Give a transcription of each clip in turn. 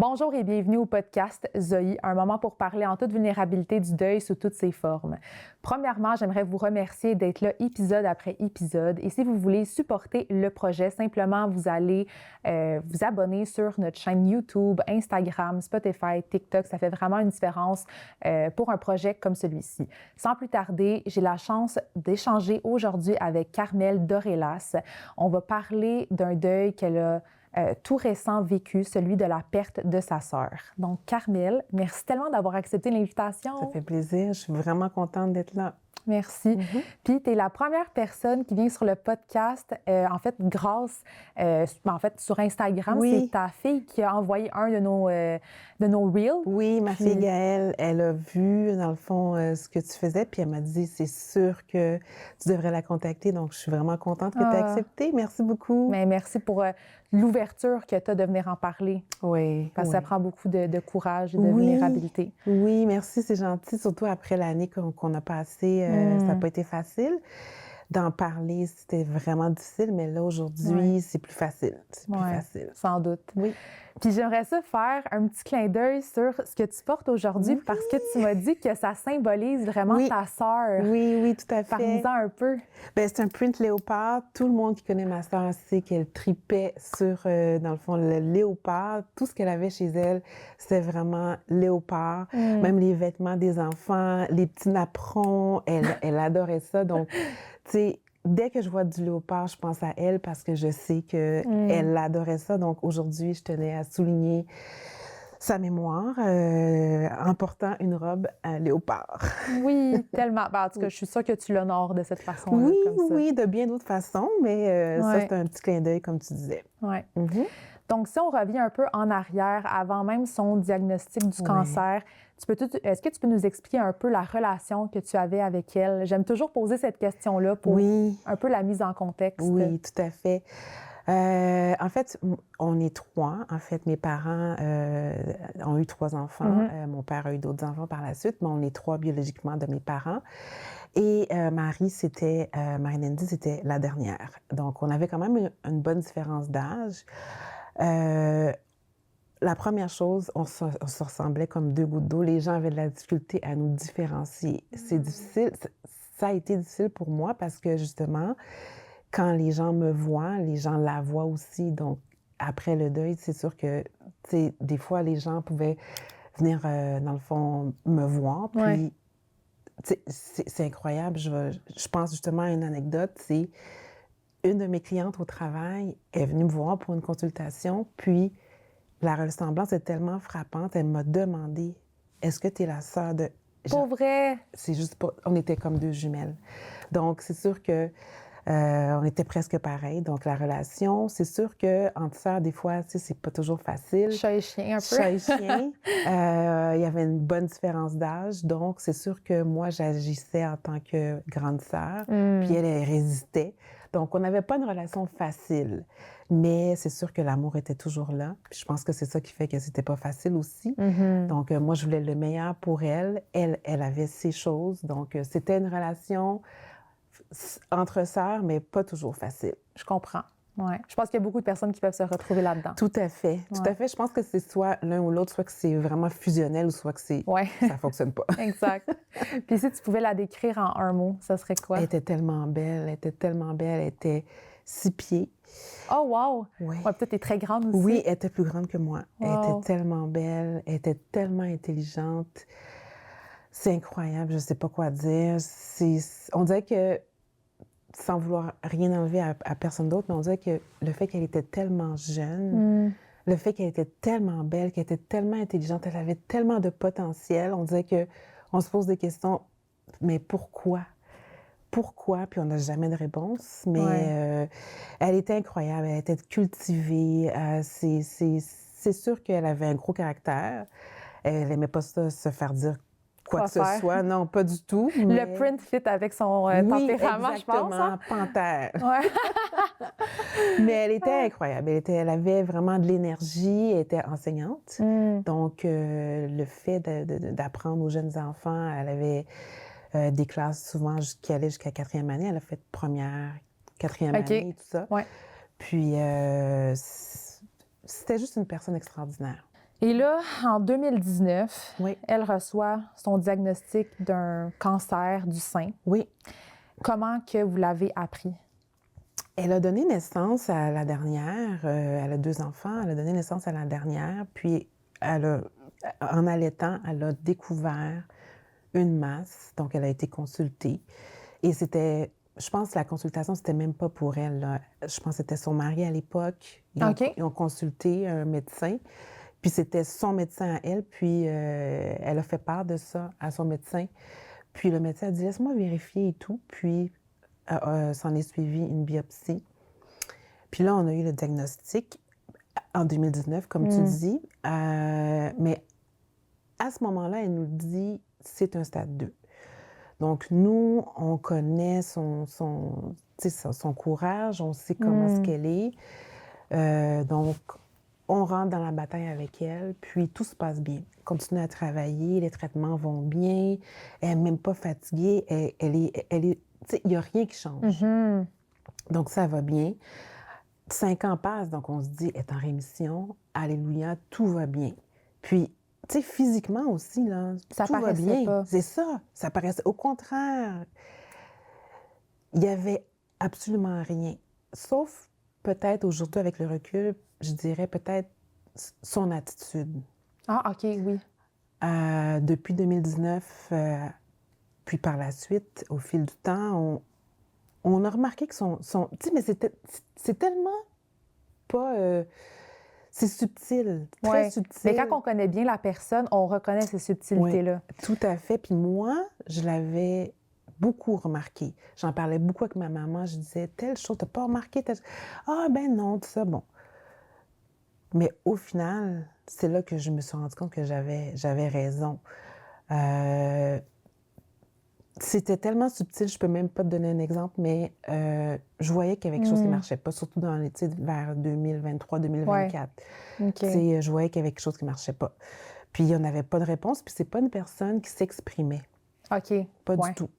Bonjour et bienvenue au podcast Zoï, un moment pour parler en toute vulnérabilité du deuil sous toutes ses formes. Premièrement, j'aimerais vous remercier d'être là épisode après épisode. Et si vous voulez supporter le projet, simplement vous allez vous abonner sur notre chaîne YouTube, Instagram, Spotify, TikTok. Ça fait vraiment une différence pour un projet comme celui-ci. Sans plus tarder, j'ai la chance d'échanger aujourd'hui avec Carmel Dorelas. On va parler d'un deuil qu'elle a tout récent vécu, celui de la perte de sa sœur. Donc, Carmel, merci tellement d'avoir accepté l'invitation. Ça fait plaisir. Je suis vraiment contente d'être là. Merci. Puis, tu es la première personne qui vient sur le podcast, en fait, grâce, sur Instagram. Oui. C'est ta fille qui a envoyé un de nos Reels. Oui, ma fille Gaëlle, elle a vu, dans le fond, ce que tu faisais, puis elle m'a dit, c'est sûr que tu devrais la contacter. Donc, je suis vraiment contente que tu aies accepté. Merci beaucoup. Mais merci pour l'ouverture que tu as de venir en parler. Oui. Parce que ça prend beaucoup de courage et de Oui. vulnérabilité. Oui, merci, c'est gentil. Surtout après l'année qu'on a passée, ça n'a pas été facile. D'en parler, c'était vraiment difficile, mais là, aujourd'hui, c'est plus facile. C'est plus facile. Sans doute. Oui. Puis j'aimerais ça faire un petit clin d'œil sur ce que tu portes aujourd'hui parce que tu m'as dit que ça symbolise vraiment ta sœur. Oui, oui, tout à fait. Parle-nous-en un peu. Bien, c'est un print léopard. Tout le monde qui connaît ma sœur sait qu'elle tripait sur, dans le fond, le léopard. Tout ce qu'elle avait chez elle, c'était vraiment léopard. Même les vêtements des enfants, les petits napperons, elle adorait ça. Donc, tu sais, dès que je vois du léopard, je pense à elle parce que je sais qu'elle adorait ça. Donc, aujourd'hui, je tenais à souligner sa mémoire en portant une robe à léopard. Oui, tellement. Ben, en tout cas, je suis sûre que tu l'honores de cette façon-là. Oui, comme ça. oui, de bien d'autres façons, mais ça, c'est un petit clin d'œil, comme tu disais. Oui. Donc, si on revient un peu en arrière, avant même son diagnostic du cancer, est-ce que tu peux nous expliquer un peu la relation que tu avais avec elle? J'aime toujours poser cette question-là pour un peu la mise en contexte. Oui, tout à fait. En fait, on est trois. En fait, mes parents ont eu 3 enfants. Mon père a eu d'autres enfants par la suite, mais on est 3 biologiquement de mes parents. Et Marie, Marie-Nandy, c'était la dernière. Donc, on avait quand même une bonne différence d'âge. La première chose, on se ressemblait comme 2 gouttes d'eau. Les gens avaient de la difficulté à nous différencier. C'est difficile. Ça a été difficile pour moi parce que, justement, quand les gens me voient, les gens la voient aussi. Donc, après le deuil, c'est sûr que, tu sais, des fois, les gens pouvaient venir, dans le fond, me voir. Puis, tu sais, c'est incroyable. Je pense justement à une anecdote. C'est une de mes clientes au travail est venue me voir pour une consultation. Puis, la ressemblance est tellement frappante. Elle m'a demandé, est-ce que tu es la sœur de... Pour vrai? C'est juste pas... On était comme 2 jumelles. Donc, c'est sûr que on était presque pareils. Donc, la relation, c'est sûr qu'entre sœurs, des fois, tu sais, c'est pas toujours facile. Chat et chien, un peu. Chat et chien. Il y avait une bonne différence d'âge. Donc, c'est sûr que moi, j'agissais en tant que grande sœur. Puis elle résistait. Donc, on n'avait pas une relation facile. Mais c'est sûr que l'amour était toujours là. Puis je pense que c'est ça qui fait que c'était pas facile aussi. Donc, moi, je voulais le meilleur pour elle. Elle avait ses choses. Donc, c'était une relation entre sœurs, mais pas toujours facile. Je comprends. Ouais. Je pense qu'il y a beaucoup de personnes qui peuvent se retrouver là-dedans. Tout à fait. Tout à fait. Je pense que c'est soit l'un ou l'autre, soit que c'est vraiment fusionnel ou soit que ça fonctionne pas. Exact. Puis si tu pouvais la décrire en un mot, ça serait quoi? Elle était tellement belle. Elle était tellement belle. Elle était 6 pieds. Oh, wow! Oui. Ouais, peut-être elle est très grande aussi. Oui, elle était plus grande que moi. Wow. Elle était tellement belle. Elle était tellement intelligente. C'est incroyable. Je sais pas quoi dire. On dirait que, sans vouloir rien enlever à personne d'autre, mais on dirait que le fait qu'elle était tellement jeune, le fait qu'elle était tellement belle, qu'elle était tellement intelligente, elle avait tellement de potentiel, on dirait qu'on se pose des questions, mais pourquoi? Pourquoi? Puis on n'a jamais de réponse, mais elle était incroyable, elle était cultivée, c'est sûr qu'elle avait un gros caractère, elle n'aimait pas ça, se faire dire quoi que ce soit. Non, pas du tout. Mais... Le print fit avec son tempérament, je pense. Exactement, panthère. Ouais. Mais elle était incroyable. Elle avait vraiment de l'énergie. Elle était enseignante. Donc, le fait d'apprendre aux jeunes enfants, elle avait des classes souvent qui allaient jusqu'à 4e année. Elle a fait première, 4e année et tout ça. Ouais. Puis, c'était juste une personne extraordinaire. Et là, en 2019, Oui, elle reçoit son diagnostic d'un cancer du sein. oui. Comment que vous l'avez appris? Elle a donné naissance à la dernière, elle a 2 enfants, elle a donné naissance à la dernière, puis elle a en allaitant, elle a découvert une masse, donc elle a été consultée et c'était je pense que la consultation, c'était même pas pour elle, là. Je pense que c'était son mari à l'époque. OK. Ils ont consulté un médecin, puis c'était son médecin à elle, puis, elle a fait part de ça à son médecin. Puis le médecin a dit: «Laisse-moi vérifier et tout», puis, s'en est suivi une biopsie. Puis là, on a eu le diagnostic en 2019, comme tu Mmh. dis, mais à ce moment-là, elle nous dit: «C'est un stade 2». Donc nous, on connaît tu sais, son courage, on sait comment ce Mmh. qu'elle est. Donc on rentre dans la bataille avec elle, puis tout se passe bien. Elle continue à travailler, les traitements vont bien, elle est même pas fatiguée, elle est tu sais, il y a rien qui change. Mhm. Donc ça va bien. 5 ans passent, donc on se dit: «Elle est en rémission, alléluia, tout va bien». Puis, tu sais, physiquement aussi, là, Ça tout va paraissait bien. pas. C'est ça, ça paraissait au contraire, il y avait absolument rien. Sauf peut-être aujourd'hui avec le recul, je dirais peut-être son attitude. Ah, OK, oui. Depuis 2019, puis par la suite, au fil du temps, on a remarqué que son tu sais, mais c'est tellement pas, c'est subtil, très Ouais. Mais quand subtil. on connaît bien la personne, on reconnaît ces Oui, subtilités-là. tout à fait. Puis moi, je l'avais beaucoup remarqué. J'en parlais beaucoup avec ma maman. Je disais: «Telle chose, tu pas remarqué telle ch» «Ah ben non», tout ça, bon. Mais au final, c'est là que je me suis rendue compte que j'avais raison. Heu, C'était tellement subtil, je peux même pas te donner un exemple, mais je voyais qu'il y avait quelque chose qui Mmh. marchait pas, surtout dans les tu sais, vers 2023-2024. Ouais. OK. Tu sais, je voyais qu'il y avait quelque chose qui marchait pas. Puis il y en avait pas de réponse, puis c'est pas une personne qui s'exprimait. OK. Pas du Ouais. tout,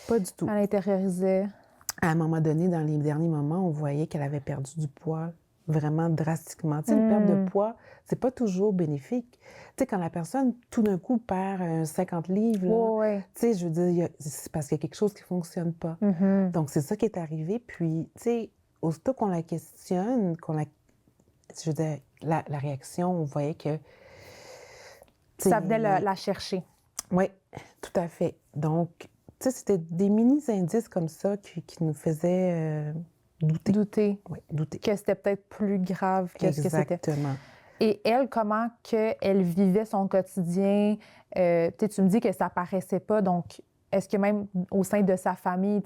pas du tout. Elle intériorisait. À un moment donné, dans les derniers moments, on voyait qu'elle avait perdu du poids vraiment drastiquement. Tu sais, une perte de Mmh. poids, c'est pas toujours bénéfique. Tu sais, quand la personne, tout d'un coup, perd, 50 livres, là, Ouais, ouais. tu sais, je veux dire, c'est parce qu'il y a quelque chose qui fonctionne pas. Mhm. Donc c'est ça qui est arrivé. Puis, tu sais, aussitôt qu'on la questionne, je veux dire, la réaction, on voyait que, tu Ça venait sais la chercher. oui, tout à fait. Donc, tu sais, c'était des mini indices comme ça qui nous faisaient, douter. Douter Oui, douter. que c'était peut-être plus grave que ce que c'était. Exactement. Et elle, comment qu'elle vivait son quotidien? Tu me dis que ça paraissait pas, donc est-ce que même au sein de sa famille,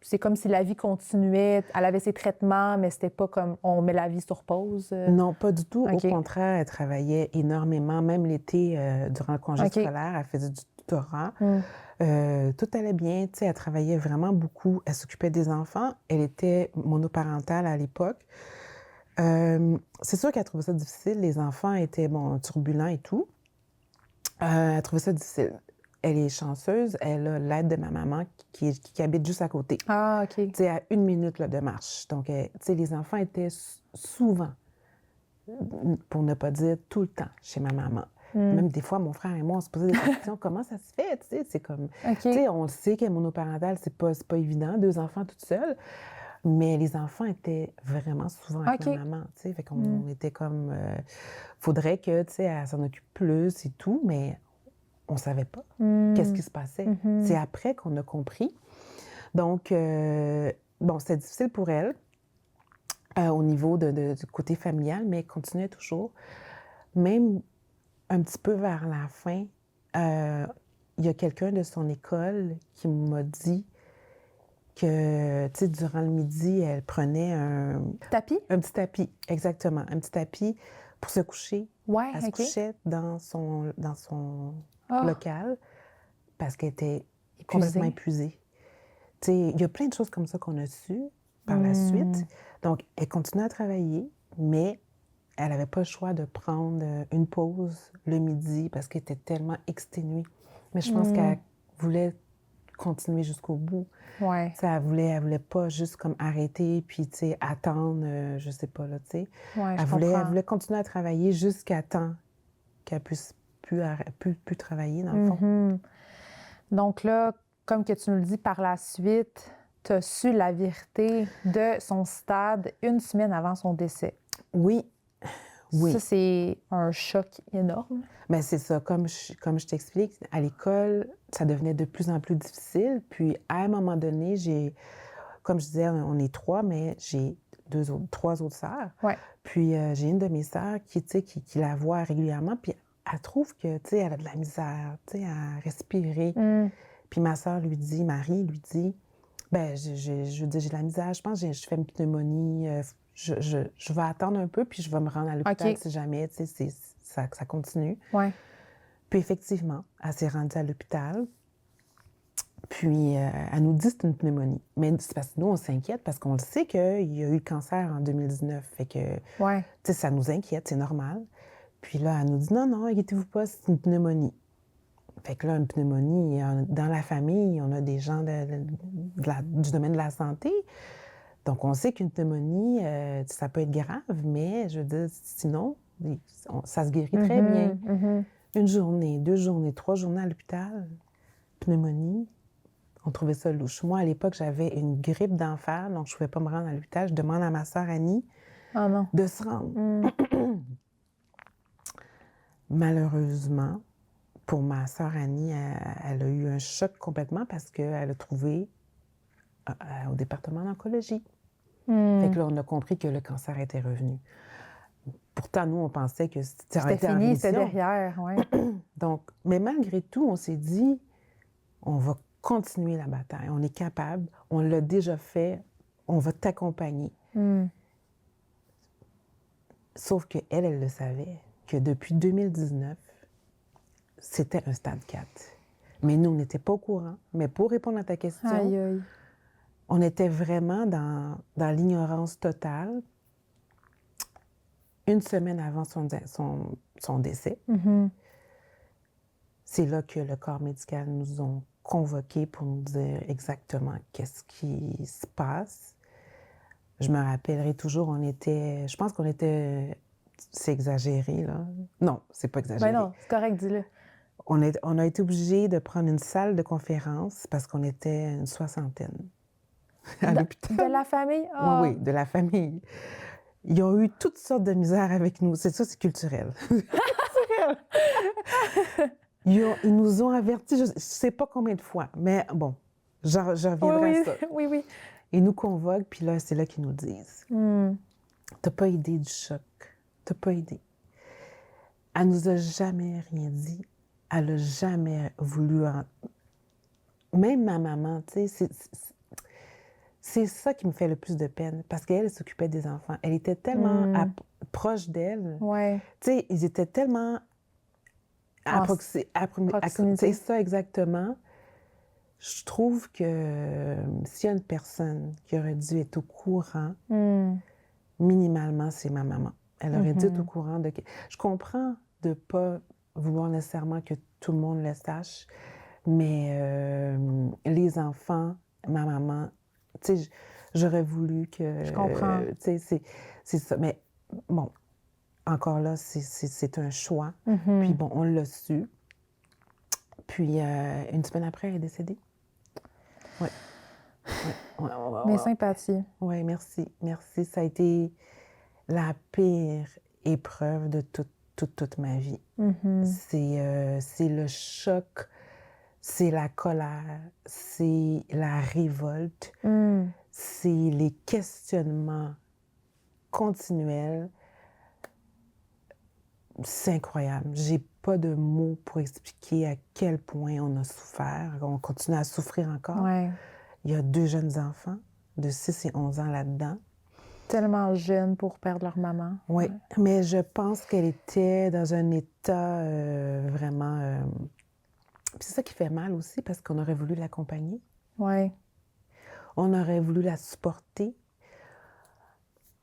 c'est comme si la vie continuait, elle avait ses traitements, mais c'était pas comme on met la vie sur pause? Non, pas du tout. Au OK. contraire, elle travaillait énormément. Même l'été, durant le congé OK. scolaire, elle faisait du tutorat. Mmh. Tout allait bien, tu sais, elle travaillait vraiment beaucoup. Elle s'occupait des enfants. Elle était monoparentale à l'époque. C'est sûr qu'elle trouvait ça difficile. Les enfants étaient, bon, turbulents et tout. Elle trouvait ça difficile. Elle est chanceuse, elle a l'aide de ma maman qui habite juste à côté. Ah, OK. Tu sais, à 1 minute, là, de marche. Donc, tu sais, les enfants étaient souvent, pour ne pas dire tout le temps, chez ma maman. Mmh. Même des fois, mon frère et moi, on se posait des questions. Comment ça se fait? Tu sais, c'est comme... Tu OK. sais, on le sait qu'elle est monoparentale, c'est pas évident, 2 enfants toute seule. Mais les enfants étaient vraiment souvent avec ma OK. maman, tu sais. Fait Mmh. qu'on était comme... faudrait que, tu sais, elle s'en occupe plus et tout, mais on savait pas qu'est-ce Mmh. qui se passait. C'est Mhm. après qu'on a compris. Donc, bon, c'était difficile pour elle, au niveau du côté familial, mais elle continuait toujours. Même un petit peu vers la fin, il y a quelqu'un de son école qui m'a dit que, tu sais, durant le midi, elle prenait Tapis? un petit tapis, exactement, un petit tapis pour se coucher. Ouais, Elle se OK. couchait dans son Ah, local parce qu'elle était complètement épuisée. épuisée. Tu sais, il y a plein de choses comme ça qu'on a su par la Mmh. suite. Donc, elle continuait à travailler, mais elle n'avait pas le choix de prendre une pause le midi parce qu'elle était tellement exténuée. Mais je pense Mmh. qu'elle voulait continuer jusqu'au bout. Ouais. Tu sais, elle voulait pas juste comme arrêter puis, tu sais, attendre, je sais pas là, tu sais. Ouais, je Elle comprends. voulait continuer à travailler jusqu'à temps qu'elle puisse plus travailler, dans le fond. Mhm. Donc là, comme que tu nous le dis par la suite, tu as su la vérité de son stade 1 semaine avant son décès. Oui, oui. Ça, c'est un choc énorme. Bien, c'est ça. Comme je t'explique, à l'école, ça devenait de plus en plus difficile. Puis, à un moment donné, comme je disais, on est 3, mais j'ai 3 autres sœurs. Ouais. Puis, j'ai une de mes sœurs qui la voit régulièrement, puis elle trouve que, elle a de la misère, à respirer. Puis ma sœur Marie lui dit, ben je dis, j'ai de la misère, je pense que je fais une pneumonie, je vais attendre un peu, puis je vais me rendre à l'hôpital si jamais, ça continue. Ouais. Puis effectivement, elle s'est rendue à l'hôpital. Puis, elle nous dit que c'est une pneumonie. Mais c'est parce que nous, on s'inquiète parce qu'on le sait qu'il y a eu le cancer en 2019. Fait que, ça nous inquiète, c'est normal. Puis là, elle nous dit, non, inquiétez-vous pas, c'est une pneumonie. Fait que là, une pneumonie, dans la famille, on a des gens du domaine de la santé. Donc, on sait qu'une pneumonie, ça peut être grave, mais je veux dire, sinon, ça se guérit très bien. Une journée, 2 journées, 3 journées à l'hôpital, pneumonie, on trouvait ça louche. Moi, à l'époque, j'avais une grippe d'enfer, donc je ne pouvais pas me rendre à l'hôpital. Je demande à ma sœur Annie de se rendre. Malheureusement, pour ma sœur Annie, elle a eu un choc complètement parce qu'elle a trouvé au département d'oncologie. Fait que là, on a compris que le cancer était revenu. Pourtant, nous, on pensait que c'était fini, c'était derrière, oui. Donc, mais malgré tout, on s'est dit, on va continuer la bataille. On est capable, on l'a déjà fait, on va t'accompagner. Sauf qu'elle, elle le savait, que depuis 2019, c'était un stade 4. Mais nous, on n'était pas au courant. Mais pour répondre à ta question, aïe, aïe. On était vraiment dans l'ignorance totale. 1 semaine avant son décès, c'est là que le corps médical nous ont convoqués pour nous dire exactement qu'est-ce qui se passe. Je me rappellerai toujours, je pense qu'on était, c'est exagéré, là. Non, c'est pas exagéré. Ben non, c'est correct, dis-le. On a été obligés de prendre une salle de conférence parce qu'on était une 60aine à l'hôpital. De la famille? Oh. Oui, de la famille. Ils ont eu toutes sortes de misères avec nous. C'est ça, c'est culturel. Ils nous ont avertis, je ne sais pas combien de fois, mais bon, je reviendrai à ça. Oui. Ils nous convoquent, puis là, c'est là qu'ils nous disent « T'as pas idée du choc. T'as pas idée. » Elle nous a jamais rien dit. Elle n'a jamais voulu... Même ma maman, tu sais, c'est ça qui me fait le plus de peine, parce qu'elle s'occupait des enfants. Elle était tellement proche d'elle. Ouais. Tu sais, ils étaient tellement proximité. C'est ça exactement. Je trouve que s'il y a une personne qui aurait dû être au courant, minimalement, c'est ma maman. Elle aurait dû être au courant de... Je comprends de ne pas vouloir nécessairement que tout le monde le sache, mais les enfants, ma maman, tu sais, j'aurais voulu que... Je comprends. Tu sais, c'est ça. Mais bon, encore là, c'est un choix. Puis bon, on l'a su. Puis 1 semaine après, elle est décédée. Oui. Mes sympathies. Oui, merci. Merci. Ça a été la pire épreuve de toute ma vie. C'est le choc, c'est la colère, c'est la révolte, c'est les questionnements continuels. C'est incroyable. J'ai pas de mots pour expliquer à quel point on a souffert. On continue à souffrir encore. Ouais. Il y a 2 jeunes enfants de 6 et 11 ans là-dedans. Tellement jeunes pour perdre leur maman. Oui, mais je pense qu'elle était dans un état vraiment... Puis c'est ça qui fait mal aussi, parce qu'on aurait voulu l'accompagner. Oui. On aurait voulu la supporter.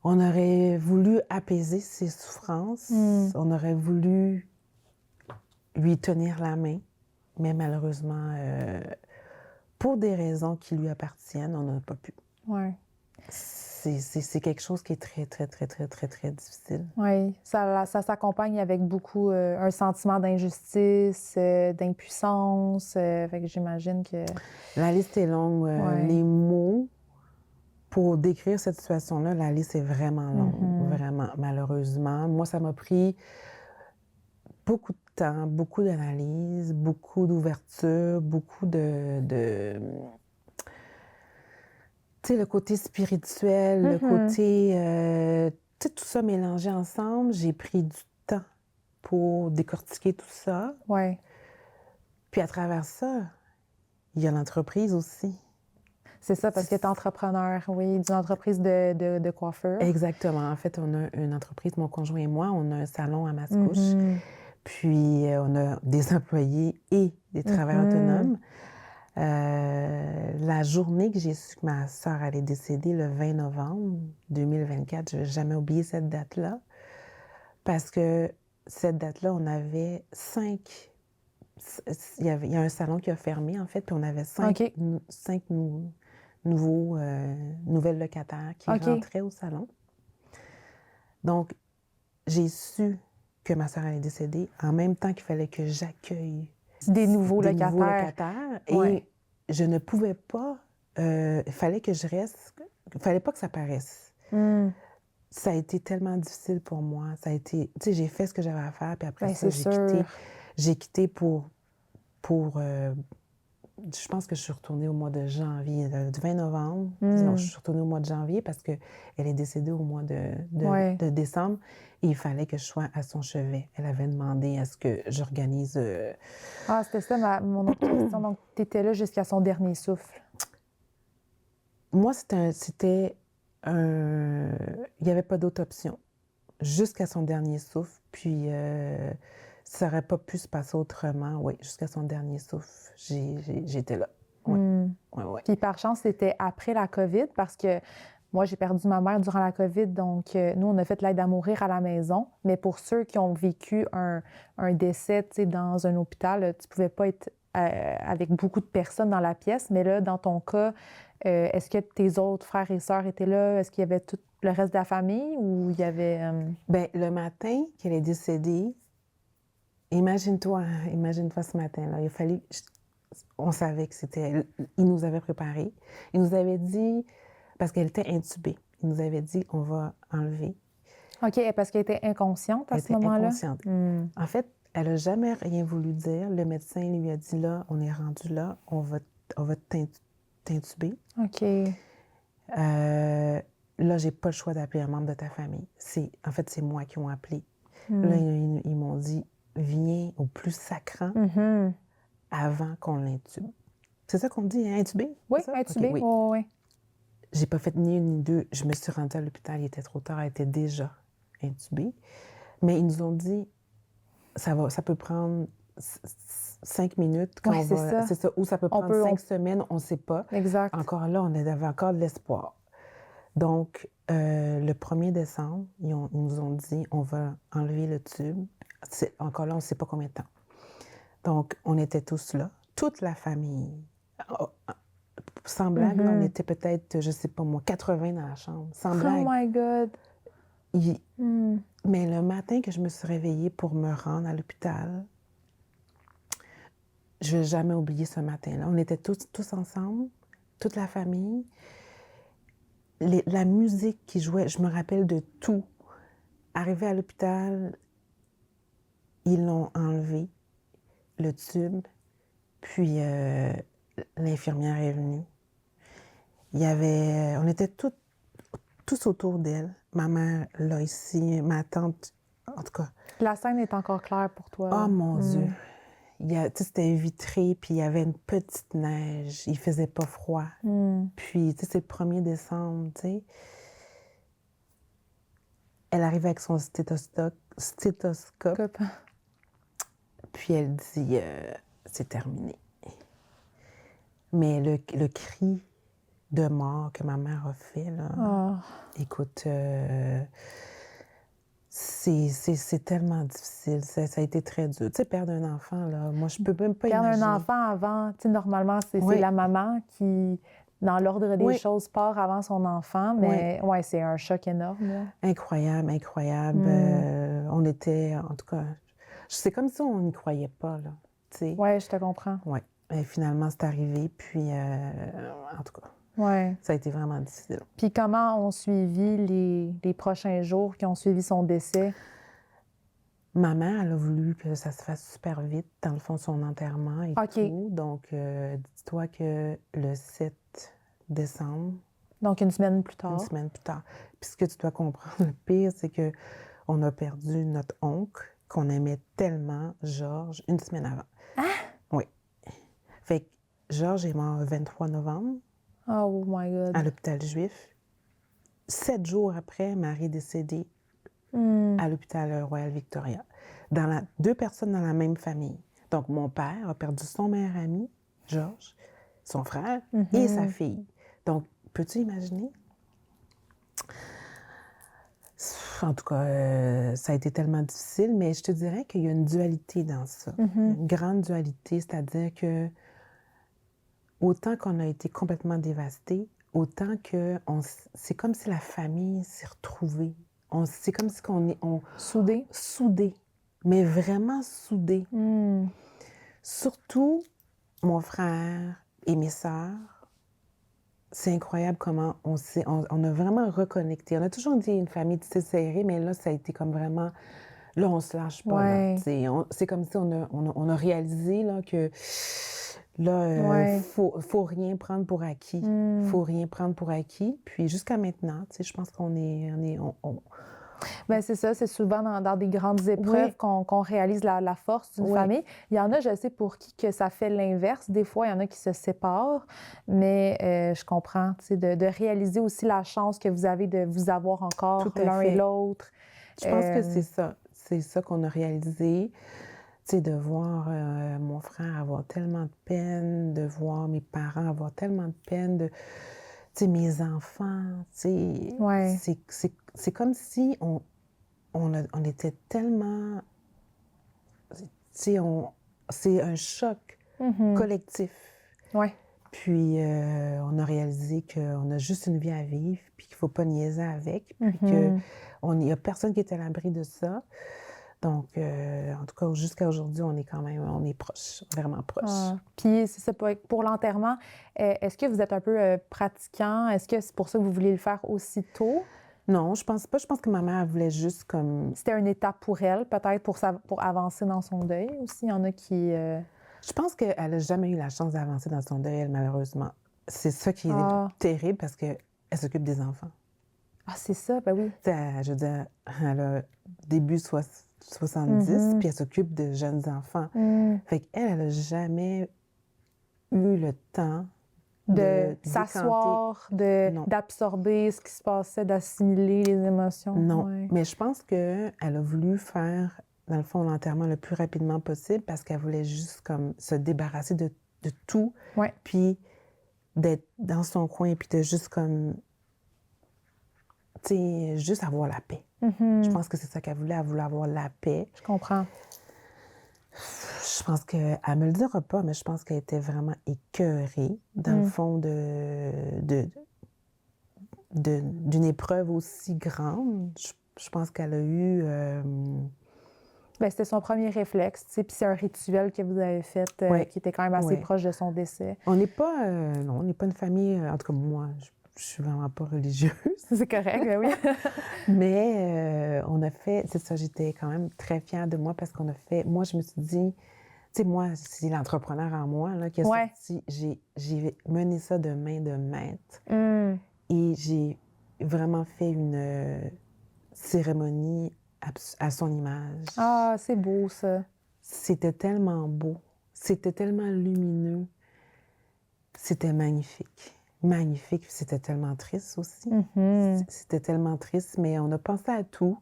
On aurait voulu apaiser ses souffrances. On aurait voulu lui tenir la main. Mais malheureusement, pour des raisons qui lui appartiennent, on n'a pas pu. Oui. c'est quelque chose qui est très, très, très, très, très, très difficile. Oui, ça s'accompagne avec beaucoup un sentiment d'injustice, d'impuissance. Fait que j'imagine que. La liste est longue. Ouais. Les mots pour décrire cette situation-là, la liste est vraiment longue, vraiment, malheureusement. Moi, ça m'a pris beaucoup de temps, beaucoup d'analyse, beaucoup d'ouverture, beaucoup tu sais, le côté spirituel, le côté, tu sais, tout ça mélangé ensemble. J'ai pris du temps pour décortiquer tout ça. Ouais. Puis à travers ça, il y a l'entreprise aussi. C'est ça, parce que tu es entrepreneur, oui, d'une entreprise de coiffure. Exactement. En fait, on a une entreprise, mon conjoint et moi, on a un salon à Mascouche. Puis, on a des employés et des travailleurs autonomes. La journée que j'ai su que ma sœur allait décéder, le 20 novembre 2024, je ne vais jamais oublier cette date-là. Parce que cette date-là, on avait 5... Il y a un salon qui a fermé, en fait, puis on avait 5 nouvelles locataires qui rentraient au salon. Donc, j'ai su que ma sœur allait décéder en même temps qu'il fallait que j'accueille des nouveaux locataires. Et je ne pouvais pas... il fallait que je reste... Il fallait pas que ça paraisse. Ça a été tellement difficile pour moi. Ça a été... Tu sais, j'ai fait ce que j'avais à faire, puis après ça, j'ai quitté pour je pense que je suis retournée au mois de janvier, du 20 novembre. Non, je suis retournée au mois de janvier parce qu'elle est décédée au mois de décembre et il fallait que je sois à son chevet. Elle avait demandé à ce que j'organise... Ah, c'était ça mon autre question. Donc, tu étais là jusqu'à son dernier souffle. Moi, c'était un... Il n'y avait pas d'autre option. Jusqu'à son dernier souffle. Puis, ça n'aurait pas pu se passer autrement. Oui, jusqu'à son dernier souffle, j'étais là. Ouais. Puis, par chance, c'était après la COVID parce que moi, j'ai perdu ma mère durant la COVID. Donc, nous, on a fait l'aide à mourir à la maison. Mais pour ceux qui ont vécu un décès, tu sais, dans un hôpital, tu ne pouvais pas être avec beaucoup de personnes dans la pièce. Mais là, dans ton cas, est-ce que tes autres frères et sœurs étaient là? Est-ce qu'il y avait tout le reste de la famille ou il y avait... Bien, le matin qu'elle est décédée, imagine-toi ce matin-là. Il a fallu... On savait que c'était... Il nous avait préparé. Il nous avait dit... Parce qu'elle était intubée. Il nous avait dit, on va enlever. OK, parce qu'elle était inconsciente à ce moment-là? Inconsciente. En fait, elle n'a jamais rien voulu dire. Le médecin lui a dit, là, on est rendu là, on va t'intuber. OK. Là, j'ai pas le choix d'appeler un membre de ta famille. En fait, c'est moi qui ont appelé. Là, ils m'ont dit, viens au plus sacrant avant qu'on l'intube. C'est ça qu'on dit, hein, intuber? Oui, intuber, oui. Oui. J'ai pas fait ni une ni deux. Je me suis rendue à l'hôpital, il était trop tard, elle était déjà intubée. Mais ils nous ont dit, ça peut prendre 5 minutes. C'est ça. Ou ça peut prendre 5 semaines, on ne sait pas. Exact. Encore là, on avait encore de l'espoir. Donc, le 1er décembre, ils nous ont dit, on va enlever le tube. Encore là, on ne sait pas combien de temps. Donc, on était tous là, toute la famille. Sans blague, là, on était peut-être, je ne sais pas moi, 80 dans la chambre. Sans blague. Oh my God! Mais le matin que je me suis réveillée pour me rendre à l'hôpital, je ne vais jamais oublier ce matin-là. On était tous ensemble, toute la famille. La musique qui jouait, je me rappelle de tout. Arrivé à l'hôpital, ils l'ont enlevé, le tube, puis l'infirmière est venue. On était tous autour d'elle. Ma mère, là, ici, ma tante, en tout cas. La scène est encore claire pour toi. Oh mon Dieu! C'était vitré, puis il y avait une petite neige. Il faisait pas froid. Puis, c'est le 1er décembre, tu sais. Elle arrive avec son stéthoscope. Puis elle dit, c'est terminé. Mais le cri de mort que ma mère a fait, là, écoute, c'est tellement difficile. Ça a été très dur. Tu sais, perdre un enfant, là, moi, je peux même pas imaginer. Perdre un enfant avant, tu sais, normalement, c'est la maman qui... dans l'ordre des Oui. choses, part avant son enfant, mais ouais, c'est un choc énorme, là. Incroyable, incroyable. On était, en tout cas, c'est comme si on n'y croyait pas, là, tu sais. Ouais, je te comprends. Oui. Et finalement, c'est arrivé, puis en tout cas, Ouais. ça a été vraiment difficile. Puis comment ont suivi les prochains jours qui ont suivi son décès? Ma mère, elle a voulu que ça se fasse super vite, dans le fond, son enterrement et OK. tout. Donc, dis-toi que le 7 décembre, Donc, une semaine plus une tard. semaine plus tard. Puis ce que tu dois comprendre, le pire, c'est que on a perdu notre oncle qu'on aimait tellement, Georges, une semaine avant. Ah! Oui. Fait que Georges est mort le 23 novembre Oh my God. à l'hôpital juif. 7 jours après, Marie est décédée à l'hôpital Royal Victoria. Deux personnes dans la même famille. Donc, mon père a perdu son meilleur ami, Georges, son frère et sa fille. Donc, peux-tu imaginer? En tout cas, ça a été tellement difficile, mais je te dirais qu'il y a une dualité dans ça. Une grande dualité, c'est-à-dire que autant qu'on a été complètement dévastés, autant que c'est comme si la famille s'est retrouvée. C'est comme si on soudés, mais vraiment soudés. Surtout mon frère et mes sœurs. C'est incroyable comment on a vraiment reconnecté. On a toujours dit une famille serrée, mais là, ça a été comme vraiment... Là, on se lâche pas. Ouais. C'est comme si on a réalisé là, que là, faut rien prendre pour acquis. Faut rien prendre pour acquis. Puis jusqu'à maintenant, je pense qu'on est... Bien, c'est ça, c'est souvent dans des grandes épreuves qu'on réalise la force d'une famille. Il y en a, je sais, pour qui que ça fait l'inverse. Des fois, il y en a qui se séparent, mais je comprends, de réaliser aussi la chance que vous avez de vous avoir encore l'un et l'autre. Je pense que c'est ça. C'est ça qu'on a réalisé. Tu sais, de voir mon frère avoir tellement de peine, de voir mes parents avoir tellement de peine, tu sais, mes enfants, tu sais, c'est comme si on était tellement, tu sais, c'est un choc collectif. Ouais. Puis on a réalisé qu'on a juste une vie à vivre, puis qu'il ne faut pas niaiser avec, puis qu'il n'y a personne qui est à l'abri de ça. Donc, en tout cas, jusqu'à aujourd'hui, on est proches, vraiment proches. Puis, c'est ça, pour l'enterrement, est-ce que vous êtes un peu pratiquant? Est-ce que c'est pour ça que vous vouliez le faire aussitôt? Non, je pense pas. Je pense que ma mère voulait juste comme... C'était une étape pour elle, peut-être pour avancer dans son deuil aussi. Il y en a qui... Je pense qu'elle n'a jamais eu la chance d'avancer dans son deuil, elle, malheureusement. C'est ça qui est terrible parce qu'elle s'occupe des enfants. Ah, c'est ça, ben oui. Je veux dire, elle a début 70, puis elle s'occupe de jeunes enfants. Fait qu'elle n'a jamais eu le temps de s'asseoir, d'absorber ce qui se passait, d'assimiler les émotions. Non, mais je pense qu'elle a voulu faire, dans le fond, l'enterrement le plus rapidement possible parce qu'elle voulait juste comme se débarrasser de tout, puis d'être dans son coin, puis de juste comme... tu sais, juste avoir la paix. Je pense que c'est ça qu'elle voulait. Elle voulait avoir la paix. Je comprends. Je pense qu'elle ne me le dira pas, mais je pense qu'elle était vraiment écœurée, dans le fond, d'une épreuve aussi grande. Je pense qu'elle a eu... Bien, c'était son premier réflexe, tu sais, puis c'est un rituel que vous avez fait qui était quand même assez proche de son décès. On n'est pas... non, on n'est pas une famille... en tout cas, moi, je suis vraiment pas religieuse. C'est correct, ben oui. Mais on a fait... C'est ça, j'étais quand même très fière de moi parce qu'on a fait... Moi, je me suis dit... Tu sais, moi, c'est l'entrepreneur en moi là, qui a sorti... J'ai mené ça de main de maître. Et j'ai vraiment fait une cérémonie à son image. Ah, c'est beau, ça. C'était tellement beau. C'était tellement lumineux. C'était magnifique. Magnifique. C'était tellement triste aussi. C'était tellement triste, mais on a pensé à tout.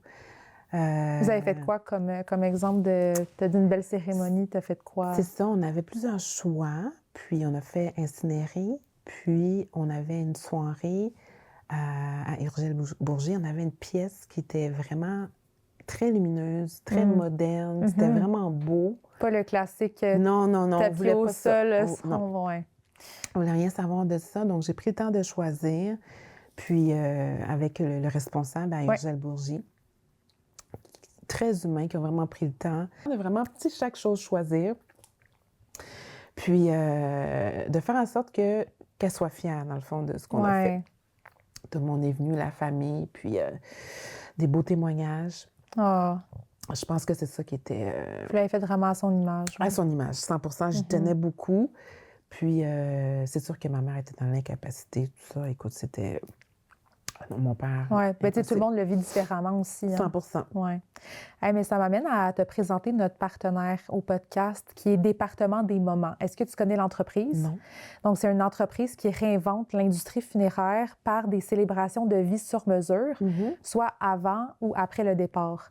Vous avez fait quoi comme exemple d'une belle cérémonie? Tu as fait quoi? C'est ça, on avait plusieurs choix. Puis on a fait incinérer. Puis on avait une soirée à Égorgé-le-Bourget. On avait une pièce qui était vraiment très lumineuse, très moderne. C'était vraiment beau. Pas le classique non, on voulait tapis au pas sol, ça. non. Ouais. On voulait rien savoir de ça. Donc, j'ai pris le temps de choisir. Puis, avec le responsable, à Urgel Bourgie, très humain, qui a vraiment pris le temps de vraiment, tu sais, chaque chose choisir. Puis, de faire en sorte qu'elle soit fière, dans le fond, de ce qu'on a fait. Tout le monde est venu, la famille, puis des beaux témoignages. Oh. Je pense que c'est ça qui était... Vous l'avez fait vraiment à son image. À son image, 100%. J'y tenais beaucoup. Puis, c'est sûr que ma mère était dans l'incapacité, tout ça. Écoute, c'était... Mon père... Oui, ben, tu sais, tout le monde le vit différemment aussi. 100%. Oui. Hey, mais ça m'amène à te présenter notre partenaire au podcast, qui est Département des moments. Est-ce que tu connais l'entreprise? Non. Donc, c'est une entreprise qui réinvente l'industrie funéraire par des célébrations de vie sur mesure, soit avant ou après le départ.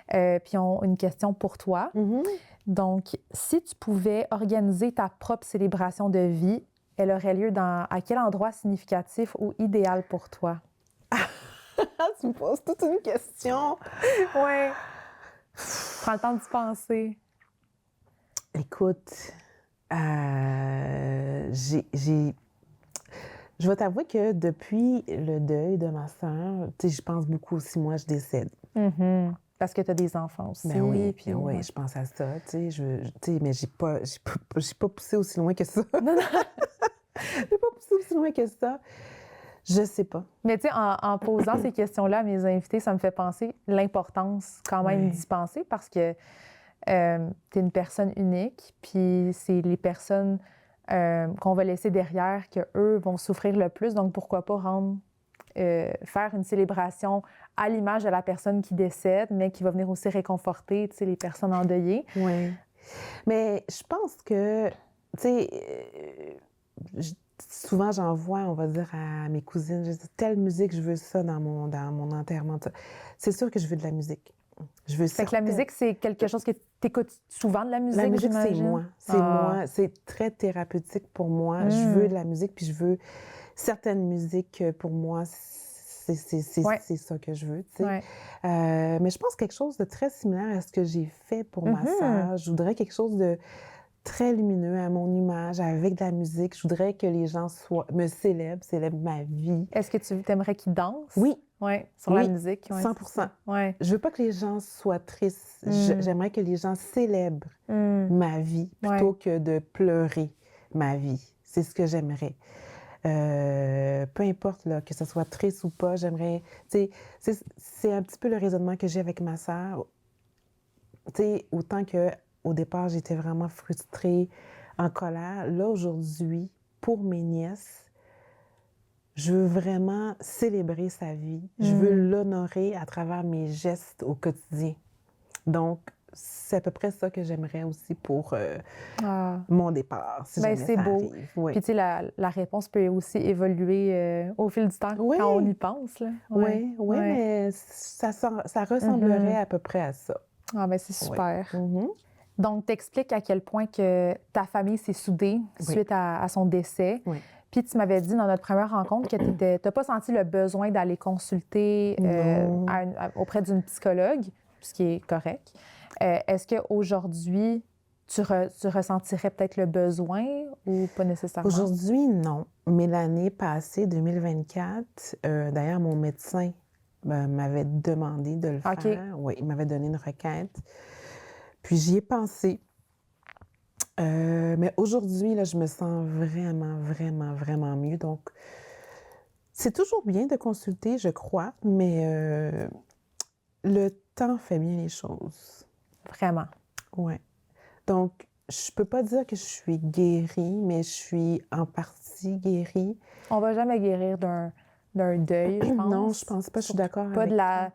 Puis, on a une question pour toi. Donc, si tu pouvais organiser ta propre célébration de vie, elle aurait lieu à quel endroit significatif ou idéal pour toi? Tu me poses toute une question. Oui. Prends le temps d'y penser. Écoute, je vais t'avouer que depuis le deuil de ma sœur, tu sais, je pense beaucoup aussi, moi, je décède. Parce que tu as des enfants aussi. Ben oui, puis, oui, je pense à ça, tu sais, mais j'ai pas poussé aussi loin que ça. Non, non. J'ai pas poussé aussi loin que ça. Je sais pas. Mais tu sais, en posant ces questions-là à mes invités, ça me fait penser l'importance quand même d'y penser parce que tu es une personne unique, puis c'est les personnes qu'on va laisser derrière qu'eux vont souffrir le plus. Donc, pourquoi pas faire une célébration à l'image de la personne qui décède, mais qui va venir aussi réconforter, tu sais, les personnes endeuillées. Oui. Mais je pense que, tu sais, souvent j'envoie, on va dire, à mes cousines, je dis, telle musique, je veux ça dans mon enterrement. C'est sûr que je veux de la musique. Je veux Fait que la musique, c'est quelque chose que tu écoutes souvent de la musique, La musique, c'est j'imagine? moi. C'est moi. C'est très thérapeutique pour moi. Je veux de la musique, puis je veux certaines musiques pour moi. C'est ça que je veux, tu sais. Mais je pense quelque chose de très similaire à ce que j'ai fait pour ma sœur. Je voudrais quelque chose de très lumineux à mon image, avec de la musique. Je voudrais que les gens me célèbrent ma vie. Est-ce que tu aimerais qu'ils dansent? Oui. Oui, sur la musique. 100%. Ouais. Je veux pas que les gens soient tristes. J'aimerais que les gens célèbrent ma vie plutôt que de pleurer ma vie. C'est ce que j'aimerais. Peu importe là, que ce soit triste ou pas, j'aimerais... C'est un petit peu le raisonnement que j'ai avec ma sœur. Autant qu'au départ, j'étais vraiment frustrée, en colère. Là, aujourd'hui, pour mes nièces, je veux vraiment célébrer sa vie. Je veux l'honorer à travers mes gestes au quotidien. Donc, c'est à peu près ça que j'aimerais aussi pour mon départ, si jamais c'est ça beau. arrive. Oui. Puis, tu sais, la réponse peut aussi évoluer au fil du temps quand on y pense. Là. Oui, mais ça ressemblerait à peu près à ça. Ah, bien, c'est super. Donc, t'expliques à quel point que ta famille s'est soudée suite à son décès. Puis tu m'avais dit dans notre première rencontre que tu n'as pas senti le besoin d'aller consulter auprès d'une psychologue, ce qui est correct. Est-ce qu'aujourd'hui, tu ressentirais peut-être le besoin ou pas nécessairement? Aujourd'hui, non. Mais l'année passée, 2024, d'ailleurs, mon médecin m'avait demandé de le faire. Oui, il m'avait donné une requête. Puis j'y ai pensé. Mais aujourd'hui, là, je me sens vraiment, vraiment, vraiment mieux. Donc, c'est toujours bien de consulter, je crois, mais le temps fait bien les choses. Vraiment. Oui. Donc, je peux pas dire que je suis guérie, mais je suis en partie guérie. On va jamais guérir d'un deuil, je pense. Non, je pense pas, je suis d'accord avec toi. Pas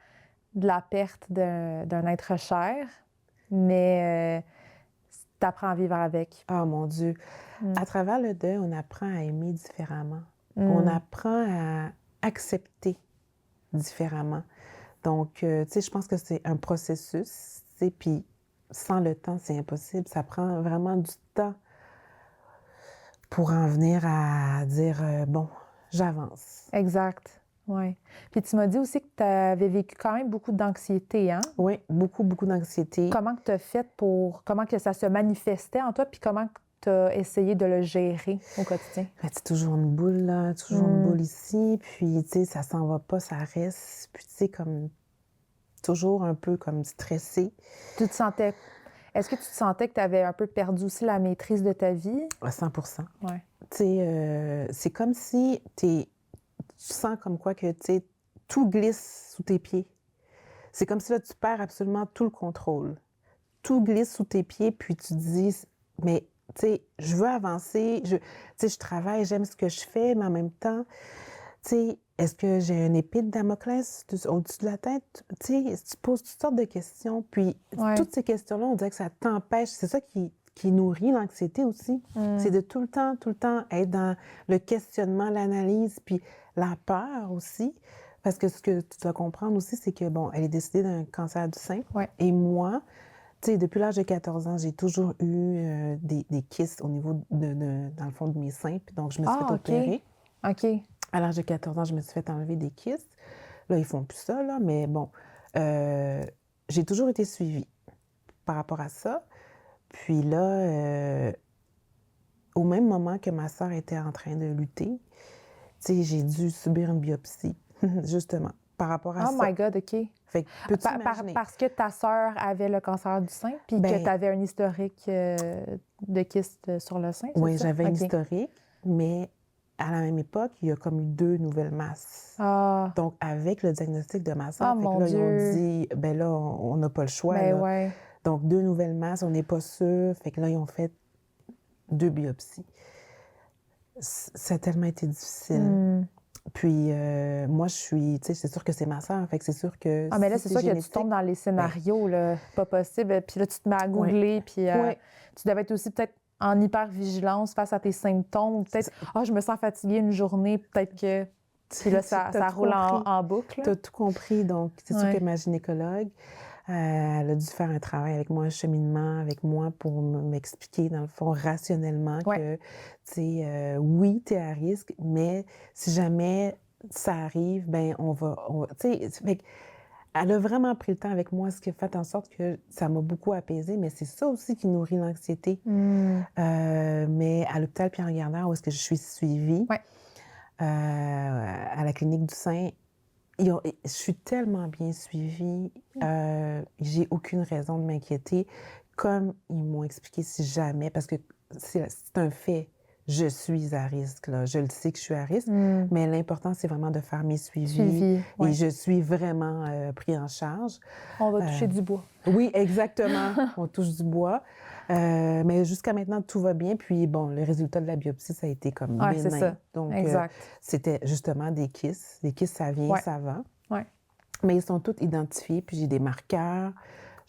de la perte d'un être cher, mais tu apprends à vivre avec. Ah, mon Dieu. À travers le deuil, on apprend à aimer différemment. On apprend à accepter différemment. Donc, tu sais, je pense que c'est un processus, tu sais, puis sans le temps, c'est impossible. Ça prend vraiment du temps pour en venir à dire, bon, j'avance. Exact, oui. Puis tu m'as dit aussi que tu avais vécu quand même beaucoup d'anxiété, hein? Oui, beaucoup, beaucoup d'anxiété. Comment que tu as fait comment que ça se manifestait en toi, puis comment tu as essayé de le gérer au quotidien? Ben, tu toujours une boule, là, toujours une boule ici, puis, tu sais, ça s'en va pas, ça reste, puis, tu sais, comme, toujours un peu comme stressée. Tu te sentais... Est-ce que tu te sentais que tu avais un peu perdu aussi la maîtrise de ta vie? À 100 Ouais. Tu sais, c'est comme si tu sens comme quoi que, tu sais, tout glisse sous tes pieds. C'est comme si là, tu perds absolument tout le contrôle. Tout glisse sous tes pieds, puis tu te dis, mais tu sais, je veux avancer, tu sais, je travaille, j'aime ce que je fais, mais en même temps, tu sais, est-ce que j'ai une épée de Damoclès au-dessus de la tête? Tu sais, tu poses toutes sortes de questions, puis Ouais. toutes ces questions-là, on dirait que ça t'empêche. C'est ça qui nourrit l'anxiété aussi. C'est de tout le temps être dans le questionnement, l'analyse, puis la peur aussi. Parce que ce que tu dois comprendre aussi, c'est que, bon, elle est décédée d'un cancer du sein. Ouais. Et moi, tu sais, depuis l'âge de 14 ans, j'ai toujours eu des kystes au niveau dans le fond de mes seins. Puis donc, je me suis fait opérer. OK. À l'âge de 14 ans, je me suis fait enlever des kystes. Là, ils font plus ça, là, mais bon, j'ai toujours été suivie par rapport à ça. Puis là, au même moment que ma sœur était en train de lutter, tu sais, j'ai dû subir une biopsie, justement, par rapport à Oh ça. my God, OK. Fait que, peux-tu imaginer? Parce que ta sœur avait le cancer du sein, puis que Ben, tu avais un historique de kyste sur le sein, c'est oui, ça? j'avais une OK. historique, mais à la même époque, il y a comme eu 2 nouvelles masses. Ah, Donc, avec le diagnostic de ma sœur, ah fait que mon là, ils ont Dieu. dit, ben là, on n'a pas le choix, Ben là. ouais. Donc, 2 nouvelles masses, on n'est pas sûr. Fait que là, ils ont fait 2 biopsies. Ça a tellement été difficile. Puis, moi, je suis, tu sais, c'est sûr que c'est ma sœur, fait que c'est sûr que Ah, mais là, si c'est c'est sûr que tu génétique, tombes dans les scénarios, là, pas possible. Puis là, tu te mets à googler, puis ouais, tu devais être aussi peut-être en hyper-vigilance face à tes symptômes. Ou peut-être, je me sens fatiguée une journée, peut-être que... Puis là, ça t'as tout roule compris. en boucle. T'as tout compris. Donc, c'est sûr Ouais. que ma gynécologue, elle a dû faire un travail avec moi, un cheminement avec moi pour m'expliquer, dans le fond, rationnellement que, tu sais, oui, tu es à risque, mais si jamais ça arrive, ben tu sais, fait elle a vraiment pris le temps avec moi, ce qui a fait en sorte que ça m'a beaucoup apaisée, mais c'est ça aussi qui nourrit l'anxiété. Mais à l'hôpital Pierre-Gardner, où est-ce que je suis suivie, Ouais. à la clinique du sein, je suis tellement bien suivie, j'ai aucune raison de m'inquiéter. Comme ils m'ont expliqué, si jamais, parce que c'est un fait, je suis à risque, là. Je le sais que je suis à risque, mais l'important, c'est vraiment de faire mes suivis. Ouais. Et je suis vraiment pris en charge. On va toucher du bois. Oui, exactement. On touche du bois. Mais jusqu'à maintenant, tout va bien. Puis, bon, le résultat de la biopsie, ça a été comme Ouais, c'est bénin. ça. Donc, Exact. c'était justement des kystes. Des kystes, ça vient, Ouais. ça va. Ouais. Mais ils sont tous identifiés. Puis, j'ai des marqueurs.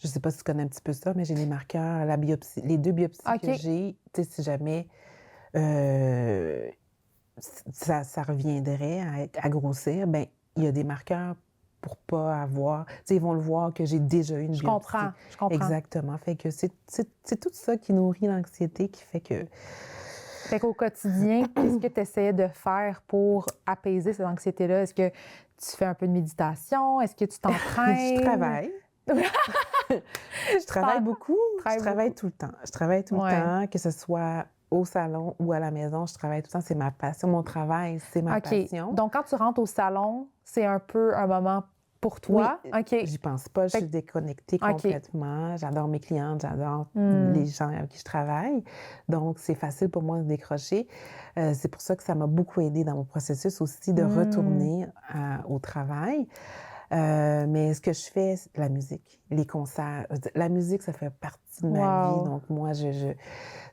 Je ne sais pas si tu connais un petit peu ça, mais j'ai des marqueurs. La biopsie, les 2 biopsies que j'ai, tu sais, si jamais ça reviendrait à grossir, bien, il y a des marqueurs pour pas avoir... Tu sais, ils vont le voir que j'ai déjà eu une biopsie. Je comprends. Exactement. Fait que c'est tout ça qui nourrit l'anxiété, qui fait que... Fait qu'au quotidien, qu'est-ce que tu essayais de faire pour apaiser cette anxiété-là? Est-ce que tu fais un peu de méditation? Est-ce que tu t'entraînes? Je travaille. Je travaille beaucoup. Je travaille tout le temps. Je travaille tout le temps, que ce soit au salon ou à la maison. Je travaille tout le temps. C'est ma passion. Mon travail, c'est ma passion. Donc, quand tu rentres au salon, c'est un peu un moment pour toi? Oui, OK. j'y pense pas. Je suis déconnectée complètement. J'adore mes clientes. J'adore les gens avec qui je travaille. Donc, c'est facile pour moi de décrocher. C'est pour ça que ça m'a beaucoup aidée dans mon processus aussi de retourner au travail. Mais ce que je fais, c'est la musique, les concerts. La musique, ça fait partie de ma vie. Donc, moi,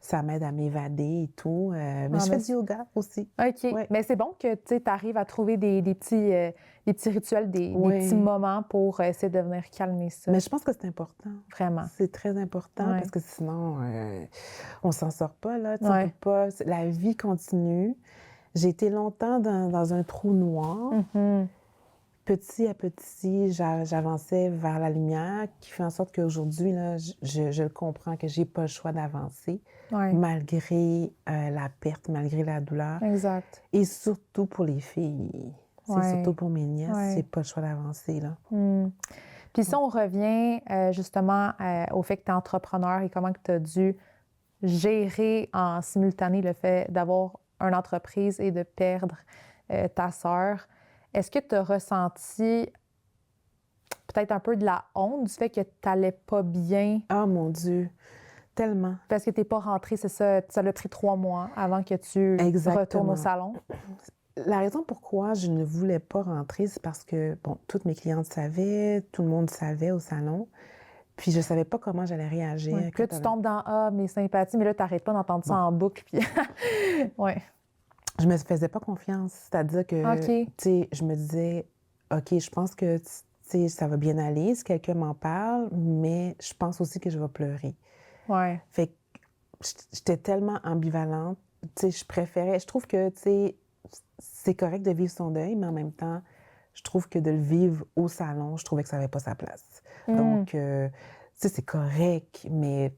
ça m'aide à m'évader et tout. Mais je fais du yoga aussi. OK. Ouais. Mais c'est bon que tu arrives à trouver des petits rituels, des petits moments pour essayer de venir calmer ça. Mais je pense que c'est important. Vraiment. C'est très important parce que sinon, on s'en sort pas, là. On peut pas... La vie continue. J'ai été longtemps dans un trou noir. Petit à petit, j'avançais vers la lumière, qui fait en sorte qu'aujourd'hui, là, je le comprends que j'ai pas le choix d'avancer, malgré la perte, malgré la douleur. Exact. Et surtout pour les filles. C'est surtout pour mes nièces, c'est pas le choix d'avancer, là. Puis si on revient justement au fait que tu es entrepreneur et comment tu as dû gérer en simultané le fait d'avoir une entreprise et de perdre ta sœur. Est-ce que tu as ressenti peut-être un peu de la honte du fait que tu n'allais pas bien? Ah, mon Dieu, tellement. Parce que tu n'es pas rentrée, c'est ça, ça l'a pris 3 mois avant que tu retournes au Exactement. salon? La raison pourquoi je ne voulais pas rentrer, c'est parce que, bon, toutes mes clientes savaient, tout le monde savait au salon, puis je savais pas comment j'allais réagir Ouais. Puis là, tu tombes dans « Ah, mes sympathies », mais là, tu n'arrêtes pas d'entendre ça Bon. en boucle. Puis... ouais. Je me faisais pas confiance, c'est-à-dire que, OK. tu sais, je me disais: «OK, je pense que, tu sais, ça va bien aller si quelqu'un m'en parle, mais je pense aussi que je vais pleurer». Ouais. Fait que j'étais tellement ambivalente, tu sais, je trouve que, tu sais, c'est correct de vivre son deuil, mais en même temps, je trouve que de le vivre au salon, je trouvais que ça avait pas sa place. Donc, tu sais, c'est correct, mais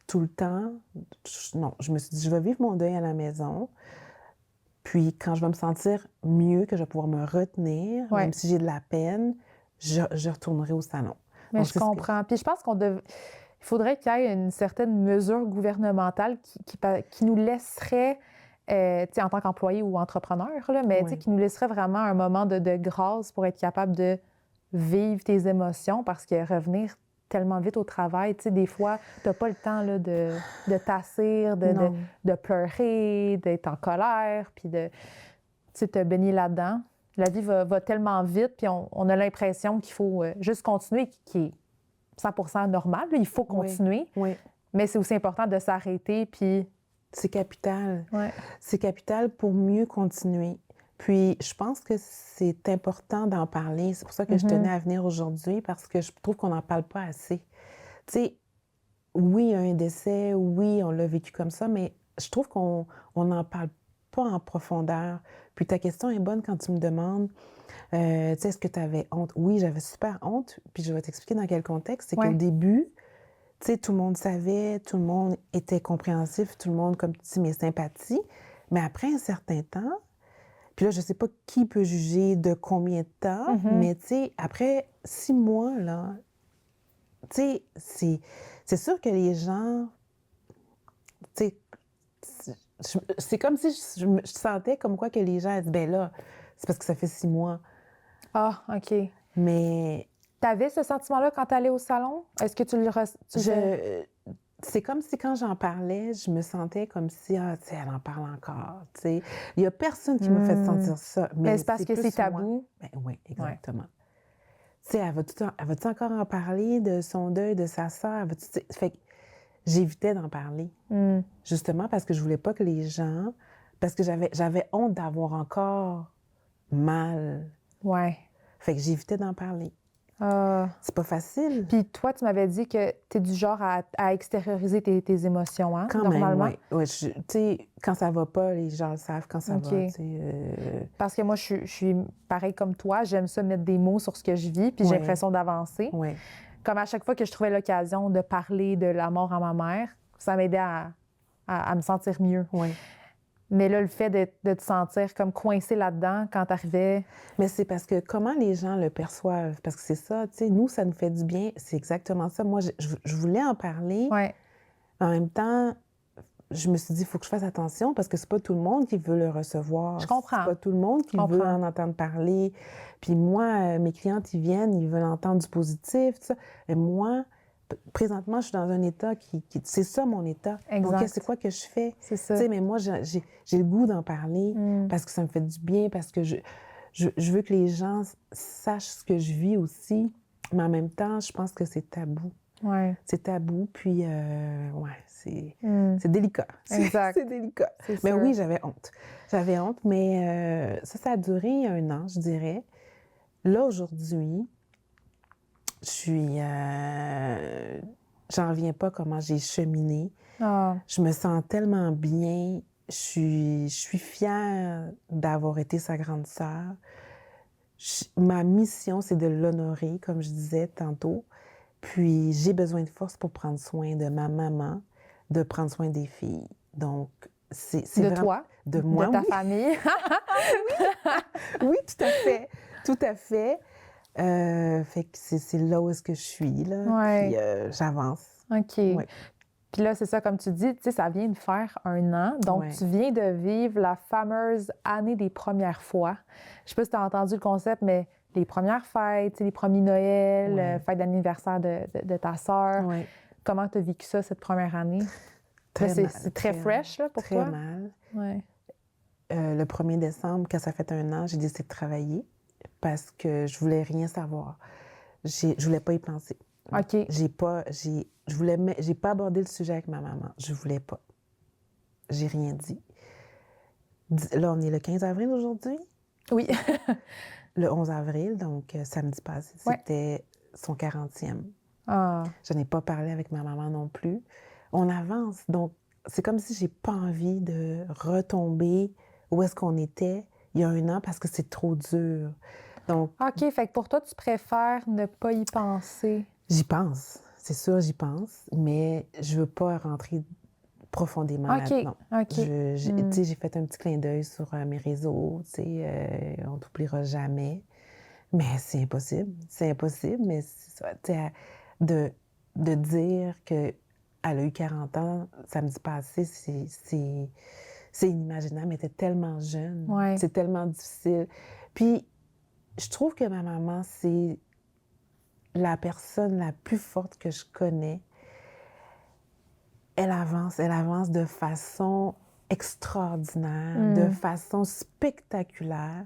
tout le temps, non, je me suis dit: «Je vais vivre mon deuil à la maison, puis quand je vais me sentir mieux, que je vais pouvoir me retenir, Ouais. même si j'ai de la peine, je retournerai au salon». Mais Donc je c'est ce que comprends. Puis je pense il faudrait qu'il y ait une certaine mesure gouvernementale qui nous laisserait, tu sais, en tant qu'employé ou entrepreneur, là, mais tu sais, Oui. qui nous laisserait vraiment un moment de grâce pour être capable de vivre tes émotions parce que revenir tellement vite au travail, tu sais, des fois, tu n'as pas le temps là, de t'assir, Non. de pleurer, d'être en colère, puis de, tu sais, te baigner là-dedans. La vie va tellement vite, puis on a l'impression qu'il faut juste continuer, qui est 100% normal, là, il faut Oui, continuer, oui. mais c'est aussi important de s'arrêter, puis... C'est capital. Ouais. C'est capital pour mieux continuer. Puis, je pense que c'est important d'en parler. C'est pour ça que je tenais à venir aujourd'hui, parce que je trouve qu'on n'en parle pas assez. Tu sais, oui, il y a un décès, oui, on l'a vécu comme ça, mais je trouve qu'on n'en parle pas en profondeur. Puis ta question est bonne quand tu me demandes, tu sais, est-ce que tu avais honte? Oui, j'avais super honte, puis je vais t'expliquer dans quel contexte. C'est qu'au Ouais. début, tu sais, tout le monde savait, tout le monde était compréhensif, tout le monde, comme tu dis, mes sympathies. Mais après un certain temps, puis là, je sais pas qui peut juger de combien de temps, mais tu sais, après 6 mois, là, tu sais, c'est sûr que les gens, tu sais, c'est comme si je sentais comme quoi que les gens disaient, ben là, c'est parce que ça fait 6 mois. Ah, OK. Mais T'avais ce sentiment-là quand t'allais au salon? Est-ce que tu le c'est comme si quand j'en parlais, je me sentais comme si, ah, tu sais, elle en parle encore, tu sais. Il y a personne qui m'a fait sentir ça, Mais mais c'est parce que plus c'est moi. tabou. Ben oui, exactement. Tu sais, elle va-tu encore en parler de son deuil, de sa sœur? Elle va-tu, tu sais, fait que j'évitais d'en parler, justement parce que je voulais pas que les gens... Parce que j'avais honte d'avoir encore mal. Ouais. Fait que j'évitais d'en parler. Ah. C'est pas facile. Puis toi, tu m'avais dit que tu es du genre à extérioriser tes émotions, hein, Quand normalement? même, oui. Ouais, tu sais, quand ça va pas, les gens le savent quand ça OK. va, tu sais. Parce que moi, je suis pareil comme toi. J'aime ça mettre des mots sur ce que je vis, puis j'ai Ouais. l'impression d'avancer. Oui. Comme à chaque fois que je trouvais l'occasion de parler de la mort à ma mère, ça m'aidait à me sentir mieux. Oui. Mais là, le fait de te sentir comme coincé là-dedans quand t'arrivais... Mais c'est parce que comment les gens le perçoivent? Parce que c'est ça, tu sais, nous, ça nous fait du bien. C'est exactement ça. Moi, je voulais en parler. Ouais. En même temps, je me suis dit, il faut que je fasse attention parce que c'est pas tout le monde qui veut le recevoir. Je comprends. C'est pas tout le monde qui veut en entendre parler. Puis moi, mes clientes, ils viennent, ils veulent entendre du positif, tout ça. Et moi, présentement, je suis dans un état c'est ça mon état. Exact. Donc, c'est quoi que je fais? C'est ça. Tu sais, mais moi, j'ai le goût d'en parler parce que ça me fait du bien, parce que je veux que les gens sachent ce que je vis aussi. Mais en même temps, je pense que c'est tabou. Ouais. C'est tabou, puis ouais, c'est délicat. Exact. C'est délicat. C'est Mais sûr. oui, j'avais honte. J'avais honte, mais ça a duré 1 an, je dirais. Là, aujourd'hui, je suis... j'en reviens pas comment j'ai cheminé. Ah. Je me sens tellement bien. Je suis fière d'avoir été sa grande sœur. Ma mission, c'est de l'honorer, comme je disais tantôt. Puis, j'ai besoin de force pour prendre soin de ma maman, de prendre soin des filles. Donc, c'est De vraiment... toi? De moi, de ta oui. famille? Oui, tout à fait. Tout à fait. Fait que c'est là où est-ce que je suis, là. Ouais. Puis, j'avance. OK. Ouais. Puis là, c'est ça, comme tu dis, tu sais, ça vient de faire 1 an. Donc, Ouais. tu viens de vivre la fameuse année des premières fois. Je sais pas si tu as entendu le concept, mais les premières fêtes, tu sais, les premiers Noël, Ouais. fête d'anniversaire de ta sœur. Ouais. Comment tu as vécu ça, cette première année? Là, Très mal. c'est très fresh, là, pour très toi? mal. Ouais. Le 1er décembre, quand ça fait 1 an, j'ai décidé de travailler parce que je voulais rien savoir. Je voulais pas y penser. OK. J'ai pas abordé le sujet avec ma maman. Je voulais pas. J'ai rien dit. Là, on est le 15 avril aujourd'hui. Oui. Le 11 avril, donc samedi passé, Ouais. c'était son 40e. Ah. Je n'ai pas parlé avec ma maman non plus. On avance, donc c'est comme si j'ai pas envie de retomber où est-ce qu'on était il y a 1 an parce que c'est trop dur. Donc, OK, fait que pour toi, tu préfères ne pas y penser. j'y pense, c'est sûr, j'y pense, mais je veux pas rentrer profondément OK, là-dedans. OK. Tu sais, j'ai fait un petit clin d'œil sur mes réseaux, tu sais, on t'oubliera jamais. Mais c'est impossible, mais c'est ça, tu sais, de dire qu'elle a eu 40 ans samedi passé, c'est inimaginable. Elle était tellement jeune, Ouais. c'est tellement difficile. Puis, je trouve que ma maman, c'est la personne la plus forte que je connais. Elle avance de façon extraordinaire, de façon spectaculaire.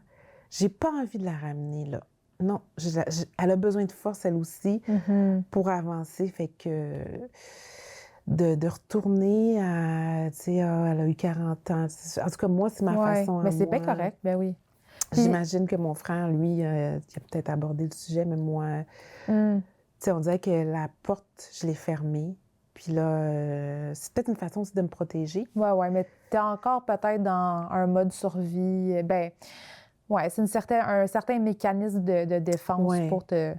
J'ai pas envie de la ramener là. Non, elle a besoin de force, elle aussi, pour avancer. Fait que de retourner à, tu sais, ah, elle a eu 40 ans. En tout cas, moi, c'est ma Ouais. façon à Mais c'est moi. bien correct, ben oui. Puis- J'imagine que mon frère, lui, il a peut-être abordé le sujet, mais moi, Hmm. tu sais, on dirait que la porte, je l'ai fermée. Puis là, c'est peut-être une façon aussi de me protéger. Ouais, mais t'es encore peut-être dans un mode survie. Ben, ouais, c'est un certain mécanisme de défense Ouais. pour te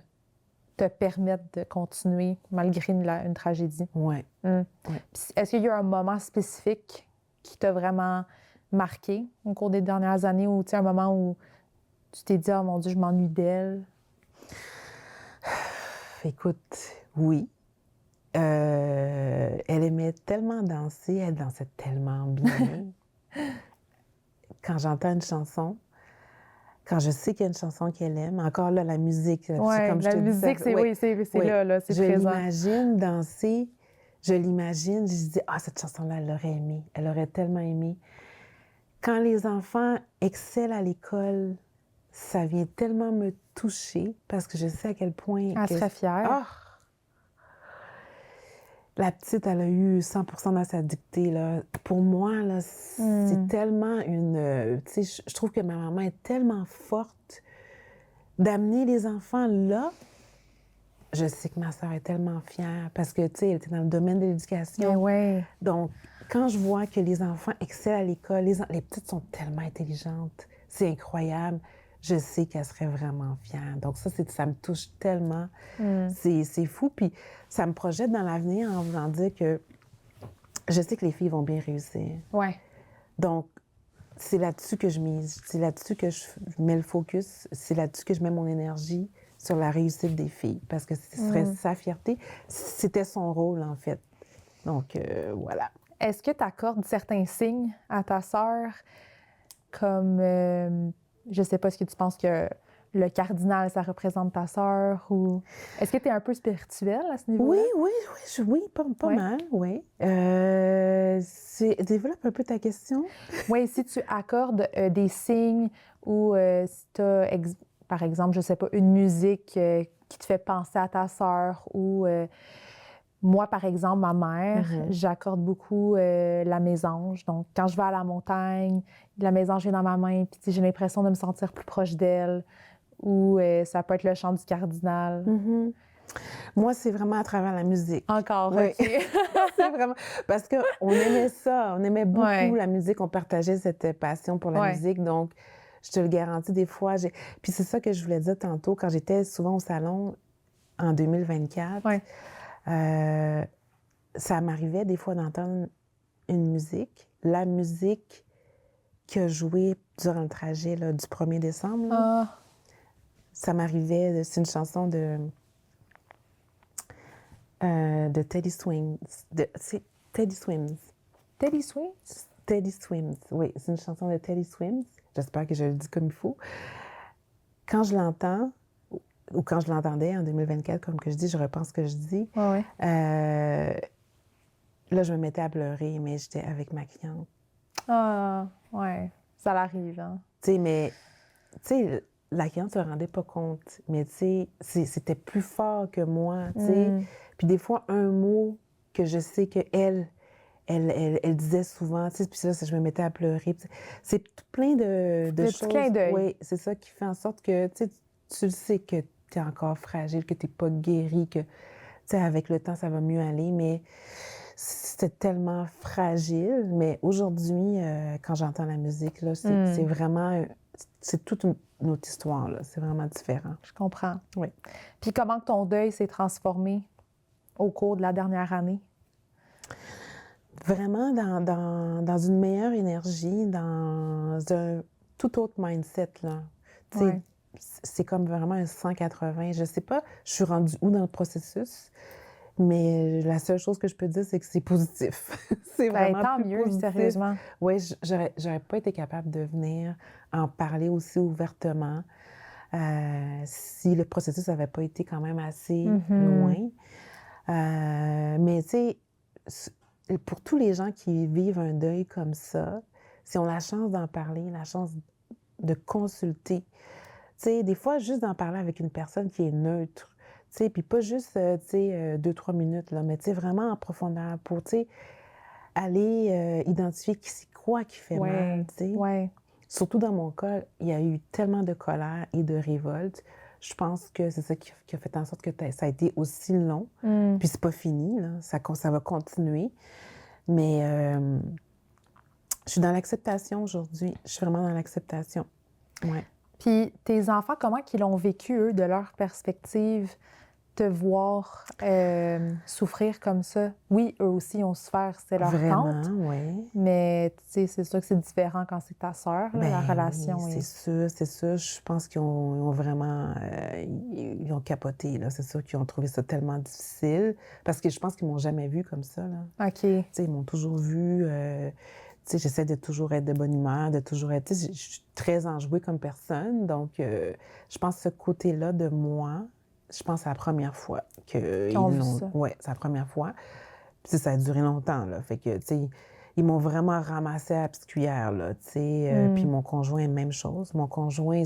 permettre de continuer malgré une tragédie. Ouais. Hmm. Ouais. Puis est-ce qu'il y a un moment spécifique qui t'a vraiment marqué au cours des dernières années ou, tu sais, un moment où tu t'es dit, oh mon Dieu, je m'ennuie d'elle? Écoute, oui. Elle aimait tellement danser, elle dansait tellement bien. Quand j'entends une chanson, quand je sais qu'il y a une chanson qu'elle aime, encore là, la musique, c'est Ouais, comme je la te dis, musique, c'est ouais, oui, c'est ouais. là, c'est Je présent. l'imagine danser, je l'imagine, je dis, ah, cette chanson-là, elle l'aurait aimée, elle aurait tellement aimé. Quand les enfants excellent à l'école, ça vient tellement me toucher parce que je sais à quel point Elle que... serait fière. Ah! La petite, elle a eu 100% dans sa dictée, là. Pour moi, là, c'est tellement une... tu sais, je trouve que ma maman est tellement forte d'amener les enfants là. Je sais que ma soeur est tellement fière parce que, tu sais, elle était dans le domaine de Ben l'éducation. ouais. Donc, quand je vois que les enfants excellent à l'école, les petites sont tellement intelligentes, c'est incroyable. Je sais qu'elle serait vraiment fière. Donc ça me touche tellement. C'est fou. Puis ça me projette dans l'avenir en voulant dire que je sais que les filles vont bien réussir. Ouais. Donc, c'est là-dessus que je mise. C'est là-dessus que je mets le focus. C'est là-dessus que je mets mon énergie sur la réussite des filles. Parce que ce serait sa fierté. C'était son rôle, en fait. Donc, voilà. Est-ce que tu accordes certains signes à ta sœur comme, je sais pas, est-ce que tu penses que le cardinal, ça représente ta sœur ou... Est-ce que tu es un peu spirituelle à ce niveau-là? Oui, pas Ouais. mal, oui. Développe un peu ta question. Oui, si tu accordes des signes ou si tu as, par exemple, je sais pas, une musique qui te fait penser à ta sœur ou moi, par exemple, ma mère, j'accorde beaucoup la mésange. Donc, quand je vais à la montagne, la mésange est dans ma main, puis tu sais, j'ai l'impression de me sentir plus proche d'elle. Ou ça peut être le chant du cardinal. Moi, c'est vraiment à travers la musique. Encore, Oui. OK. C'est vraiment... Parce qu'on aimait ça, on aimait beaucoup Ouais. la musique, on partageait cette passion pour la Ouais. musique, donc je te le garantis, des fois, Puis c'est ça que je voulais dire tantôt, quand j'étais souvent au salon en 2024, Ouais. ça m'arrivait des fois d'entendre une musique, la musique qui a joué durant le trajet là, du 1er décembre, là. Ah, Ça m'arrivait, c'est une chanson de Teddy Swing. Teddy Swims. Teddy Swims? Teddy Swims, oui, c'est une chanson de Teddy Swims. J'espère que je le dis comme il faut. Quand je l'entends, ou quand je l'entendais en 2024, comme que je dis, je repense ce que je dis. Ouais. Là, je me mettais à pleurer, mais j'étais avec ma cliente. Ah, ouais, ça l'arrive, hein. Tu sais, mais, tu sais, la cliente ne se rendait pas compte, mais tu sais, c'était plus fort que moi, tu sais. Puis des fois, un mot que je sais qu'elle elle disait souvent, tu sais, puis là, je me mettais à pleurer. C'est plein de Le choses. petit clin d'œil. Oui, c'est ça qui fait en sorte que, tu le sais que tu es encore fragile, que tu n'es pas guéri, que, tu sais, avec le temps, ça va mieux aller, mais c'était tellement fragile. Mais aujourd'hui, quand j'entends la musique, là, c'est vraiment, c'est toute une autre histoire, là. C'est vraiment différent. Je comprends. Oui. Puis comment ton deuil s'est transformé au cours de la dernière année? Vraiment dans une meilleure énergie, dans un tout autre mindset, là. Tu sais, Ouais. c'est comme vraiment un 180. Je sais pas, je suis rendue où dans le processus, mais la seule chose que je peux dire, c'est que c'est positif. C'est Ben, vraiment tant plus mieux, positif. sérieusement. Oui, j'aurais pas été capable de venir en parler aussi ouvertement si le processus n'avait pas été quand même assez loin. Mais tu sais, pour tous les gens qui vivent un deuil comme ça, si on a la chance d'en parler, la chance de consulter, tu sais, des fois, juste d'en parler avec une personne qui est neutre, tu sais, puis pas juste, tu sais, 2-3 minutes, là, mais tu sais, vraiment en profondeur pour, tu sais, aller identifier c'est quoi qui fait mal, tu sais. Ouais. Surtout dans mon cas, il y a eu tellement de colère et de révolte. Je pense que c'est ça qui a fait en sorte que ça a été aussi long. Puis c'est pas fini, là. Ça va continuer. Mais je suis dans l'acceptation aujourd'hui. Je suis vraiment dans l'acceptation. Ouais. Puis tes enfants, comment qu'ils l'ont vécu, eux, de leur perspective, te voir souffrir comme ça? Oui, eux aussi ont souffert, c'est leur Vraiment, tante, oui. mais tu sais, c'est sûr que c'est différent quand c'est ta sœur, là, la Ben relation oui, est... c'est sûr. Je pense qu'ils ont vraiment... ils ont capoté, là. C'est sûr qu'ils ont trouvé ça tellement difficile. Parce que je pense qu'ils m'ont jamais vu comme ça, là. OK. Tu sais, ils m'ont toujours vu... tu sais, j'essaie de toujours être de bonne humeur, de toujours être... Tu sais, je suis très enjouée comme personne. Donc, je pense que ce côté-là de moi, je pense que c'est la première fois qu'ils ont vu l'ont... ça. Oui, c'est la première fois. Puis ça a duré longtemps, là. Fait que, tu sais, ils m'ont vraiment ramassé à la petite cuillère, là, tu sais. Puis mon conjoint, même chose. Mon conjoint,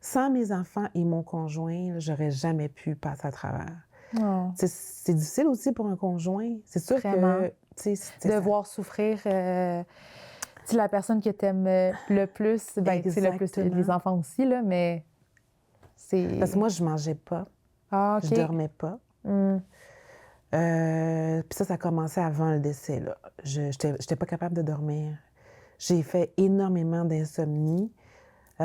sans mes enfants et mon conjoint, là, j'aurais jamais pu passer à travers. Oh, Tu sais, c'est difficile aussi pour un conjoint. C'est sûr Vraiment. que, tu sais, de ça. voir souffrir tu sais, la personne que t'aimes le plus, ben, c'est le plus Exactement. les enfants aussi, là, mais c'est... Parce que moi, je mangeais pas, Ah, je OK. dormais pas. Puis ça a commencé avant le décès, là. J'étais pas capable de dormir. J'ai fait énormément d'insomnie. Ça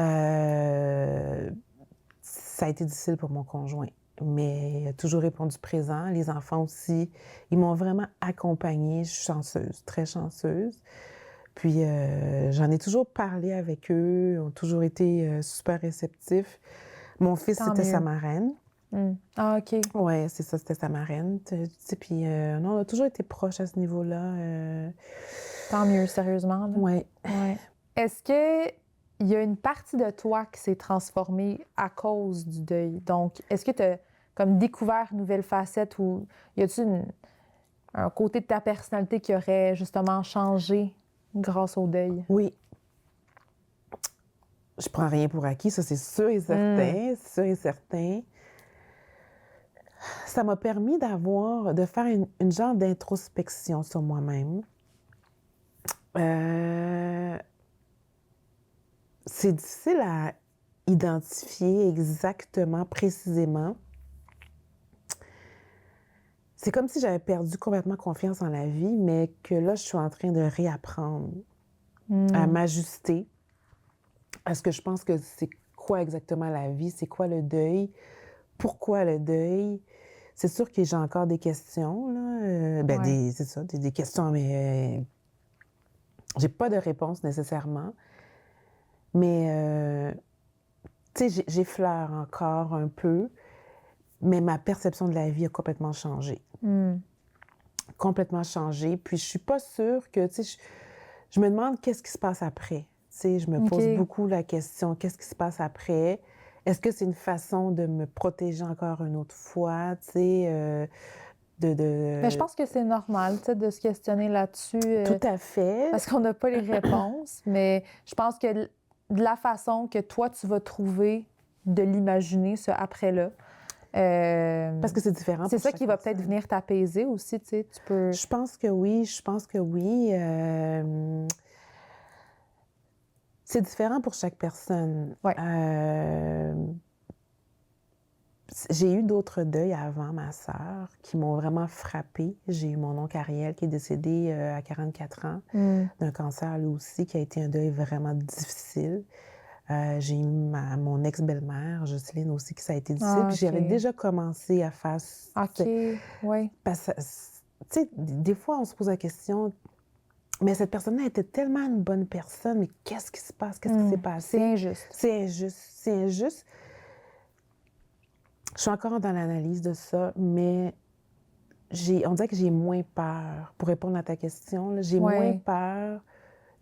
a été difficile pour mon conjoint, mais il a toujours répondu présent. Les enfants aussi, ils m'ont vraiment accompagnée. Je suis chanceuse, très chanceuse. Puis j'en ai toujours parlé avec eux. Ils ont toujours été super réceptifs. Mon fils, Tant c'était sa mieux. marraine. Ah, OK. Oui, c'est ça, c'était sa marraine. Tu sais, puis non, on a toujours été proches à ce niveau-là. Tant mieux, sérieusement, là. Oui. Ouais. Est-ce que il y a une partie de toi qui s'est transformée à cause du deuil? Donc, est-ce que tu as comme découvert une nouvelle facette ou y a-t-il un côté de ta personnalité qui aurait justement changé grâce au deuil? Oui. Je prends rien pour acquis, ça c'est sûr et certain, c'est sûr et certain. Ça m'a permis de faire une genre d'introspection sur moi-même. C'est difficile à identifier exactement, précisément. C'est comme si j'avais perdu complètement confiance en la vie, mais que là, je suis en train de réapprendre à m'ajuster à ce que je pense que c'est quoi exactement la vie, c'est quoi le deuil, pourquoi le deuil. C'est sûr que j'ai encore des questions, là. Ouais. C'est ça, des questions, mais j'ai pas de réponse nécessairement. Mais, tu sais, j'effleure encore un peu, mais ma perception de la vie a complètement changé. complètement changé. Puis je suis pas sûre que, tu sais, je me demande qu'est-ce qui se passe après. Tu sais, je me pose OK. beaucoup la question, qu'est-ce qui se passe après? Est-ce que c'est une façon de me protéger encore une autre fois, tu sais, Mais je pense que c'est normal, tu sais, de se questionner là-dessus, Tout à fait. parce qu'on n'a pas les réponses, mais je pense que de la façon que toi, tu vas trouver de l'imaginer, ce après-là, Parce que c'est différent c'est pour ça chaque qui va peut-être personne. venir t'apaiser aussi, tu sais, tu peux... Je pense que oui, je pense que oui. C'est différent pour chaque personne. Ouais. J'ai eu d'autres deuils avant ma sœur qui m'ont vraiment frappée. J'ai eu mon oncle Ariel qui est décédé à 44 ans d'un cancer lui aussi, qui a été un deuil vraiment difficile. J'ai eu mon ex-belle-mère, Jocelyne aussi, qui ça a été difficile. Ah, Puis j'avais OK. déjà commencé à faire... OK, oui. Parce que, tu sais, des fois, on se pose la question, mais cette personne-là était tellement une bonne personne, mais qu'est-ce qui se passe? Qu'est-ce qui s'est passé? C'est injuste. C'est injuste. C'est injuste. Je suis encore dans l'analyse de ça, mais on dirait que j'ai moins peur, pour répondre à ta question, là, j'ai moins Ouais. peur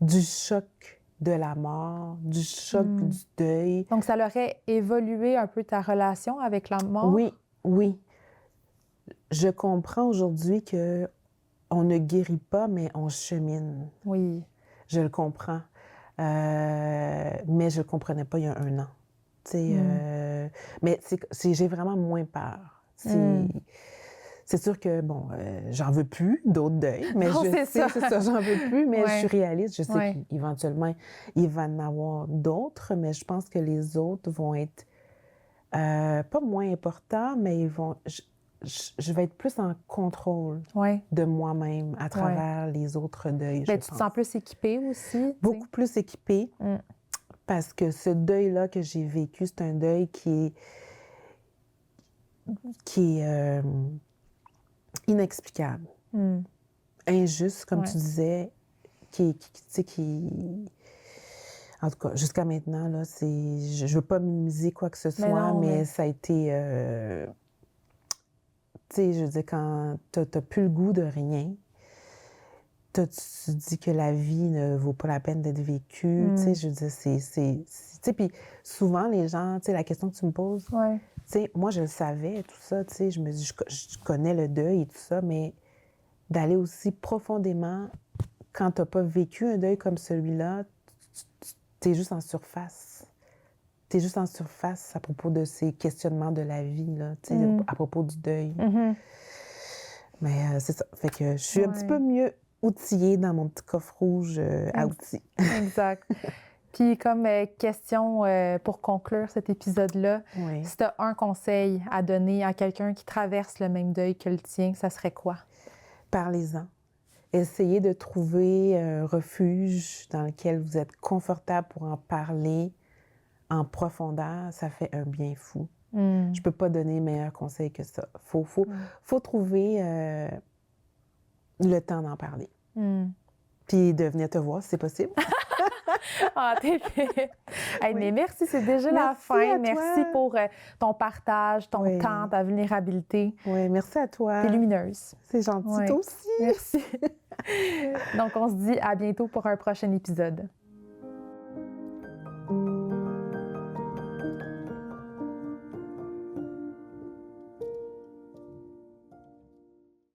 du choc de la mort, du choc du deuil. Donc, ça l'aurait évolué un peu ta relation avec la mort? Oui, oui. Je comprends aujourd'hui que on ne guérit pas, mais on chemine. Oui. Je le comprends. Mais je ne le comprenais pas il y a 1 an. Tu sais, mais j'ai vraiment moins peur. C'est sûr que, bon, j'en veux plus d'autres deuils, mais Non, je c'est sais, ça. c'est ça, j'en veux plus, mais je Ouais. suis réaliste. Je sais Ouais. qu'éventuellement, il va en avoir d'autres, mais je pense que les autres vont être pas moins importants, mais ils vont... Je vais être plus en contrôle Ouais. de moi-même à travers les autres deuils, Ben, je tu te pense. sens plus équipée aussi, tu sais. Beaucoup plus équipée, parce que ce deuil-là que j'ai vécu, c'est un deuil qui est inexplicable, injuste, comme Ouais. tu disais, tu sais, en tout cas, jusqu'à maintenant, là, je veux pas minimiser quoi que ce Mais soit, non, mais mais... ça a été, tu sais, je veux dire, quand t'as plus le goût de rien, tu te dis que la vie ne vaut pas la peine d'être vécue, tu sais, je veux dire, tu sais, puis souvent, les gens, tu sais, la question que tu me poses, Ouais. tu sais, moi, je le savais, tout ça, tu sais, je me dis, je connais le deuil et tout ça, mais d'aller aussi profondément, quand t'as pas vécu un deuil comme celui-là, t'es juste en surface. T'es juste en surface à propos de ces questionnements de la vie, là, tu sais, à propos du deuil. Mais c'est ça. Fait que je suis un petit peu mieux outillée dans mon petit coffre rouge à outils. Exact. Puis comme question pour conclure cet épisode-là, Oui. si tu as un conseil à donner à quelqu'un qui traverse le même deuil que le tien, ça serait quoi? Parlez-en. Essayez de trouver un refuge dans lequel vous êtes confortable pour en parler en profondeur. Ça fait un bien fou. Je peux pas donner meilleur conseil que ça. Faut trouver le temps d'en parler. Puis de venir te voir si c'est possible. Ah, t'es fait. Hey, Oui. mais merci, c'est déjà la Merci fin. à Merci toi. pour ton partage, ton Oui. temps, ta vulnérabilité. Oui, merci à toi. T'es lumineuse. C'est gentil, Ouais. toi aussi. Merci. Donc, on se dit à bientôt pour un prochain épisode.